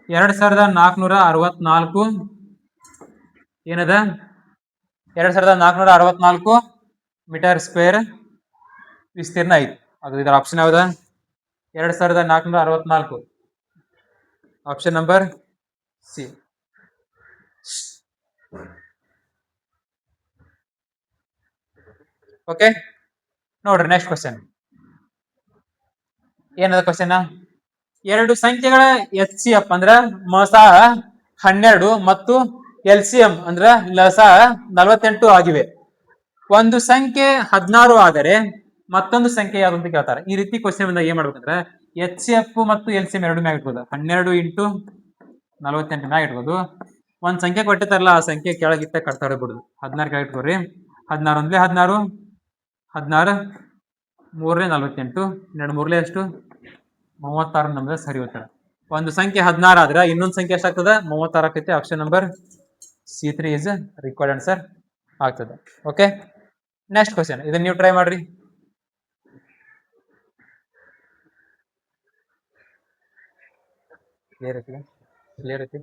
2464 ಏನದ 2464 ಮೀಟರ್ ಸ್ಕ್ವೇರ್ ವಿಸ್ತೀರ್ಣ ಐತಿ. ಅದು ಇದರ ಆಪ್ಷನ್ ಯಾವ್ದ? 2464, ಆಪ್ಷನ್ ನಂಬರ್ ಸಿ. ಓಕೆ, ನೋಡ್ರಿ ನೆಕ್ಸ್ಟ್ ಕ್ವಶನ್ ಏನದ ಕ್ವಶನ್. ಎರಡು ಸಂಖ್ಯೆಗಳ HCF ಅಂದ್ರ ಮಸಾ 12 ಮತ್ತು LCM ಅಂದ್ರ ಲಸಾ 48 ಆಗಿವೆ. ಒಂದು ಸಂಖ್ಯೆ 16 ಆದರೆ ಮತ್ತೊಂದು ಸಂಖ್ಯೆ ಯಾವ್ದು ಅಂತ ಕೇಳ್ತಾರೆ. ಈ ರೀತಿ ಕ್ವಶನ್ ಬಂದಾಗ ಏನ್ ಮಾಡ್ಬೇಕಂದ್ರೆ HCF ಮತ್ತು LCM ಎರಡು ಮ್ಯಾಗ ಇಟ್ಬೋದು. 12 ಇಂಟು 48 ಮ್ಯಾಗ ಇಟ್ಬೋದು. ಒಂದ್ ಸಂಖ್ಯೆ ಕೊಟ್ಟಿರ್ತಾರಲ್ಲ ಆ ಸಂಖ್ಯೆ ಕೆಳಗಿತ್ತ ಕಟ್ತಾ ಇರ್ಬಿಡುದು. 16 ಕೆಳಗೆ ಇಟ್ಕೋರಿ. 16 ಒಂದ್ಲೆ 16 16 3 48 2 3 ಎಷ್ಟು 36 ನಮ್ಗೆ ಸರಿ ಹೋಗ್ತಾರೆ. ಒಂದು ಸಂಖ್ಯೆ 16 ಆದ್ರೆ ಇನ್ನೊಂದು ಸಂಖ್ಯೆ ಎಷ್ಟಾಗ್ತದ 36 ಆಗ್ತೈತಿ. Option number C3 is required answer ಆಗ್ತದೆ. ಓಕೆ, ನೆಕ್ಸ್ಟ್ ಕ್ವಶನ್ ಇದನ್ನ ನೀವು ಟ್ರೈ ಮಾಡ್ರಿ. ಕ್ಲಿಯರ್ ಐತಿ.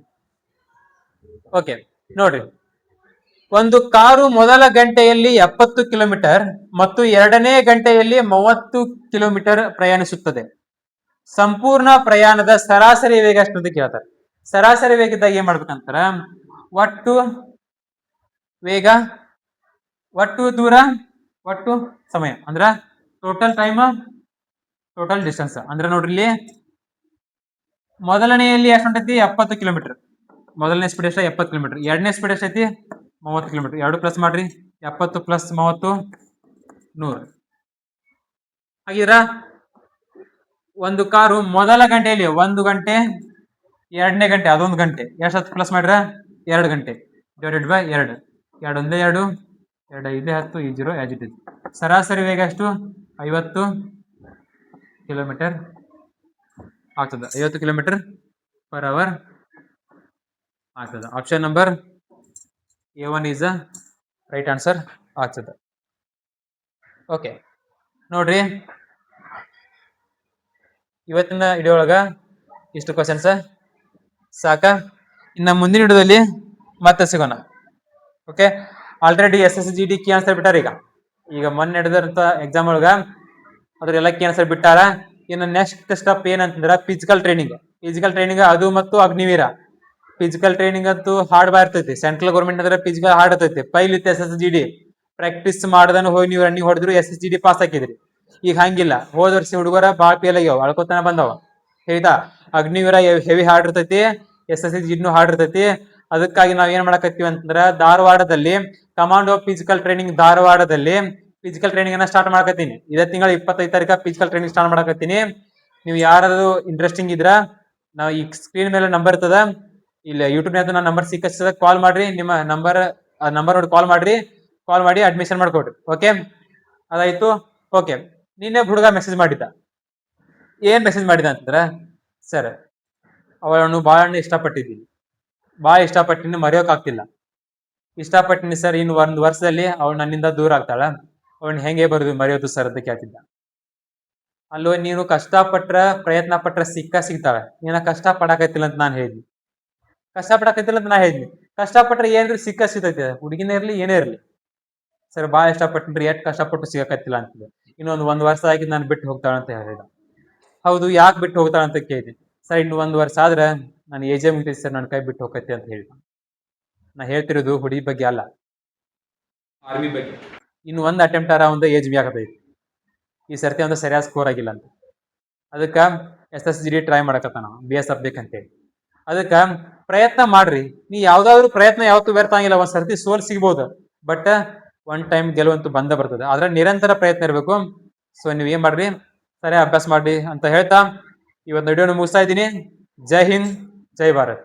ಓಕೆ, ನೋಡ್ರಿ. ಒಂದು ಕಾರು ಮೊದಲ ಗಂಟೆಯಲ್ಲಿ 70 ಕಿಲೋಮೀಟರ್ ಮತ್ತು ಎರಡನೇ ಗಂಟೆಯಲ್ಲಿ 30 ಕಿಲೋಮೀಟರ್ ಪ್ರಯಾಣಿಸುತ್ತದೆ. ಸಂಪೂರ್ಣ ಪ್ರಯಾಣದ ಸರಾಸರಿ ವೇಗ ಎಷ್ಟು ಅಂತ ಕೇಳ್ತಾರೆ. ಸರಾಸರಿ ವೇಗದಾಗ ಏನ್ ಮಾಡ್ಬೇಕಂತಾರ, ಒಟ್ಟು ವೇಗ, ಒಟ್ಟು ದೂರ, ಒಟ್ಟು ಸಮಯ ಅಂದ್ರ ಟೋಟಲ್ ಟೈಮ್, ಟೋಟಲ್ ಡಿಸ್ಟೆನ್ಸ್. ಅಂದ್ರೆ ನೋಡ್ರಿ ಇಲ್ಲಿ ಮೊದಲನೆಯಲ್ಲಿ ಎಷ್ಟು ಹೊಂಟೈತಿ 70 ಕಿಲೋಮೀಟರ್, ಮೊದಲನೇ ಸ್ಪೀಡ್ ಎಷ್ಟು 70 ಕಿಲೋಮೀಟರ್. ಎರಡನೇ ಸ್ಪೀಡ್ ಎಷ್ಟೈತಿ 30 ಕಿಲೋಮೀಟರ್. ಎರಡು ಪ್ಲಸ್ ಮಾಡ್ರಿ, 70 ಪ್ಲಸ್ 30 100. ಹಾಗಿದ್ರ ಒಂದು ಕಾರು ಮೊದಲ ಗಂಟೆಯಲ್ಲಿ 1 ಗಂಟೆ, ಎರಡನೇ ಗಂಟೆ ಅದೊಂದು ಗಂಟೆ, ಎಷ್ಟು ಪ್ಲಸ್ ಮಾಡ್ರ 2 ಗಂಟೆ ಡಿವೈಡೆಡ್ ಬೈ 2. 2 1 2 2 5 10 ಈ 0 ಆಸ್ ಇಟ್ ಇಸ್. ಸರಾಸರಿ ವೇಗ ಎಷ್ಟು 50 ಕಿಲೋಮೀಟರ್ ಆಗ್ತದ. 50 ಕಿಲೋಮೀಟರ್ ಪರ್ ಅವರ್ ಆಗ್ತದ. Option number A1 is right answer ಆಗ್ತದ. ಓಕೆ, ನೋಡ್ರಿ ಇವತ್ತಿನ ವಿಡಿಯೋ ಒಳಗ ಇಷ್ಟು ಕ್ವಶನ್ಸ್ ಸಾಕ. ಇನ್ನು ಮುಂದಿನ ವಿಡಿಯೋದಲ್ಲಿ ಮತ್ತೆ ಸಿಗೋಣ. Okay, already SSGD key answer ಬಿಟ್ಟಾರ. ಈಗ ಮೊನ್ನೆ ನಡೆದಂತ ಎಕ್ಸಾಮ್ ಒಳಗ ಅದ್ರೆಲ್ಲ ಕೀ ಆನ್ಸರ್ ಬಿಟ್ಟಾರ. ಇನ್ನು ನೆಕ್ಸ್ಟ್ ಸ್ಟೆಪ್ ಏನಂತಂದ್ರ ಫಿಸಿಕಲ್ ಟ್ರೈನಿಂಗ್. ಫಿಸಿಕಲ್ ಟ್ರೈನಿಂಗ್ ಅದು ಮತ್ತು ಅಗ್ನಿವೀರ. ಫಿಸಿಕಲ್ ಟ್ರೈನಿಂಗ್ ಅಂತೂ ಹಾರ್ಡ್ ಬಾ ಇರ್ತೈತಿ. ಸೆಂಟ್ರಲ್ ಗೌರ್ಮೆಂಟ್ ಅಂದ್ರೆ ಫಿಸಿಕಲ್ ಹಾರ್ಡ್ ಇರ್ತೈತಿ. ಪೈಲ್ ಇತ್ತು SSGD ಪ್ರಾಕ್ಟೀಸ್ ಮಾಡದನ್ನು ಹೋಗಿ ನೀವು ರನ್ನಿಂಗ್ ಹೊಡೆದ್ರು SSGD ಪಾಸ್ ಹಾಕಿದ್ರಿ. ಈಗ ಹಂಗಿಲ್ಲ. ಹೋದ ವರ್ಷ ಹುಡುಗರ ಬಾಳ ಫೇಲ್ ಆಗ್ಯಾವ, ಅಳ್ಕೊತಾನ ಬಂದವ. ಹೇಳ್ತಾ ಅಗ್ನಿವೀರ ಹೆವಿ ಹಾರ್ಡ್ ಇರ್ತೈತಿ, SSGD ಹಾರ್ಡ್ ಇರ್ತೈತಿ. ಅದಕ್ಕಾಗಿ ನಾವ್ ಏನ್ ಮಾಡಕತ್ತೀವಿ ಅಂತಂದ್ರ ಧಾರವಾಡದಲ್ಲಿ ಕಮಾಂಡ್ ಆಫ್ ಫಿಸಿಕಲ್ ಟ್ರೈನಿಂಗ್ ಧಾರವಾಡದಲ್ಲಿ ಫಿಸಿಕಲ್ ಟ್ರೈನಿಂಗ್ ಅನ್ನ ಸ್ಟಾರ್ಟ್ ಮಾಡಕತ್ತೀನಿ. ಇದೇ ತಿಂಗಳ 25 ತಾರೀಕ ಫಿಸಿಕಲ್ ಟ್ರೈನಿಂಗ್ ಸ್ಟಾರ್ಟ್ ಮಾಡಕತ್ತೀನಿ. ನೀವು ಯಾರಾದ್ರೂ ಇಂಟ್ರೆಸ್ಟಿಂಗ್ ಇದ್ರ ನಾವು ಈ ಸ್ಕ್ರೀನ್ ಮೇಲೆ ನಂಬರ್ ಇರ್ತದ, ಇಲ್ಲ ಯೂಟ್ಯೂಬ್ ನಾನು ನಂಬರ್ ಸಿಕ್ಕ ಕಾಲ್ ಮಾಡ್ರಿ. ನಿಮ್ಮ ನಂಬರ್ ನೋಡಿ ಕಾಲ್ ಮಾಡ್ರಿ. ಕಾಲ್ ಮಾಡಿ ಅಡ್ಮಿಷನ್ ಮಾಡ್ಕೊಡ್ರಿ. ಓಕೆ, ಅದಾಯ್ತು. ಓಕೆ, ನಿನ್ನೆ ಹುಡುಗ ಮೆಸೇಜ್ ಮಾಡಿದ್ದ. ಏನ್ ಮೆಸೇಜ್ ಮಾಡಿದ ಅಂತಂದ್ರ, ಸರ್ ಅವಳನ್ನು ಬಹಳ ಇಷ್ಟಪಟ್ಟಿದ್ದೀನಿ, ಬಹಳ ಇಷ್ಟಪಟ್ಟಿನಿ, ಮರೆಯೋಕ್ ಆಗ್ತಿಲ್ಲ. ಇಷ್ಟಪಟ್ಟಿನಿ ಸರ್, ಇನ್ನು 1 ವರ್ಷದಲ್ಲಿ ಅವಳು ನನ್ನಿಂದ ದೂರ ಆಗ್ತಾಳ, ಅವಳನ್ನ ಹೆಂಗೆ ಮರೆಯೋದು ಸರ್ ಅಂತ ಕೇಳ್ತಿದ್ದ. ಅಲ್ಲೋ, ನೀನು ಕಷ್ಟಪಟ್ರ ಪ್ರಯತ್ನ ಪಟ್ರ ಸಿಗ್ತಾಳೆ, ನೀನ ಕಷ್ಟ ಪಡಾಕತ್ತಿಲ್ಲ ಅಂತ ನಾನು ಹೇಳಿದ್ನಿ. ಕಷ್ಟ ಪಡಾಕತ್ತಿಲ್ಲ ಅಂತ ನಾ ಹೇಳಿದ್ನಿ. ಕಷ್ಟಪಟ್ರೆ ಏನ್ರಿ ಸಿಗ್ತೈತೆ, ಹುಡುಗಿನೇ ಇರ್ಲಿ ಏನೇ ಇರ್ಲಿ. ಸರ್ ಬಾಳ ಇಷ್ಟಪಟ್ಟಿನ್ರಿ, ಎಷ್ಟ್ ಕಷ್ಟಪಟ್ಟು ಸಿಗಕತ್ತಿಲ್ಲ ಅಂತಿದೆ. ಇನ್ನೊಂದು 1 ವರ್ಷ ಆಗಿ ನಾನು ಬಿಟ್ಟು ಹೋಗ್ತಾಳ ಅಂತ ಹೇಳಿದ. ಹೌದು, ಯಾಕೆ ಬಿಟ್ಟು ಹೋಗ್ತಾಳ ಅಂತ ಕೇಳಿದೆ. ಸರ್, ಇನ್ನು 1 ವರ್ಷ ಆದ್ರೆ ನಾನು ಏಜೆ ಮುಗಿತೈತಿ ಸರ್, ನನ್ನ ಕೈ ಬಿಟ್ಟು ಹೋಗತ್ತೆ ಅಂತ ಹೇಳಿದ. ನಾ ಹೇಳ್ತಿರೋದು ಹುಡುಗಿ ಬಗ್ಗೆ ಅಲ್ಲ, ಆರ್ಮಿ ಬಗ್ಗೆ. ಇನ್ನು ಒಂದು ಅಟೆಂಪ್ಟ್ ಒಂದು ಏಜ್ ಆಗತೈತಿ. ಈ ಸರ್ತಿ ಒಂದು ಸರಿಯಾದ ಸ್ಕೋರ್ ಆಗಿಲ್ಲ ಅಂತ, ಅದಕ್ಕೆ SSGD ಟ್ರೈ ಮಾಡಕತ್ತಾನ, BS ಆಗ್ಬೇಕಂತೇಳಿ. ಅದಕ್ಕೆ ಪ್ರಯತ್ನ ಮಾಡ್ರಿ. ನೀ ಯಾವ್ದಾದ್ರು ಪ್ರಯತ್ನ ಯಾವತ್ತೂ ವ್ಯರ್ಥ ಆಗಿಲ್ಲ. ಒಂದ್ ಸರ್ತಿ ಸೋಲ್ ಸಿಗ್ಬೋದು, ಬಟ್ ಒನ್ ಟೈಮ್ ಗೆಲುವಂತೂ ಬಂದ ಬರ್ತದೆ. ಆದ್ರೆ ನಿರಂತರ ಪ್ರಯತ್ನ ಇರಬೇಕು. ಸೊ ನೀವ್ ಏನ್ ಮಾಡ್ರಿ, ಸರಿಯಾಗಿ ಅಭ್ಯಾಸ ಮಾಡ್ರಿ ಅಂತ ಹೇಳ್ತಾ ಇವತ್ತು ವಿಡಿಯೋನ ಮುಗಿಸ್ತಾ ಇದ್ದೀನಿ. ಜೈ ಹಿಂದ್, ಜೈ ಭಾರತ್.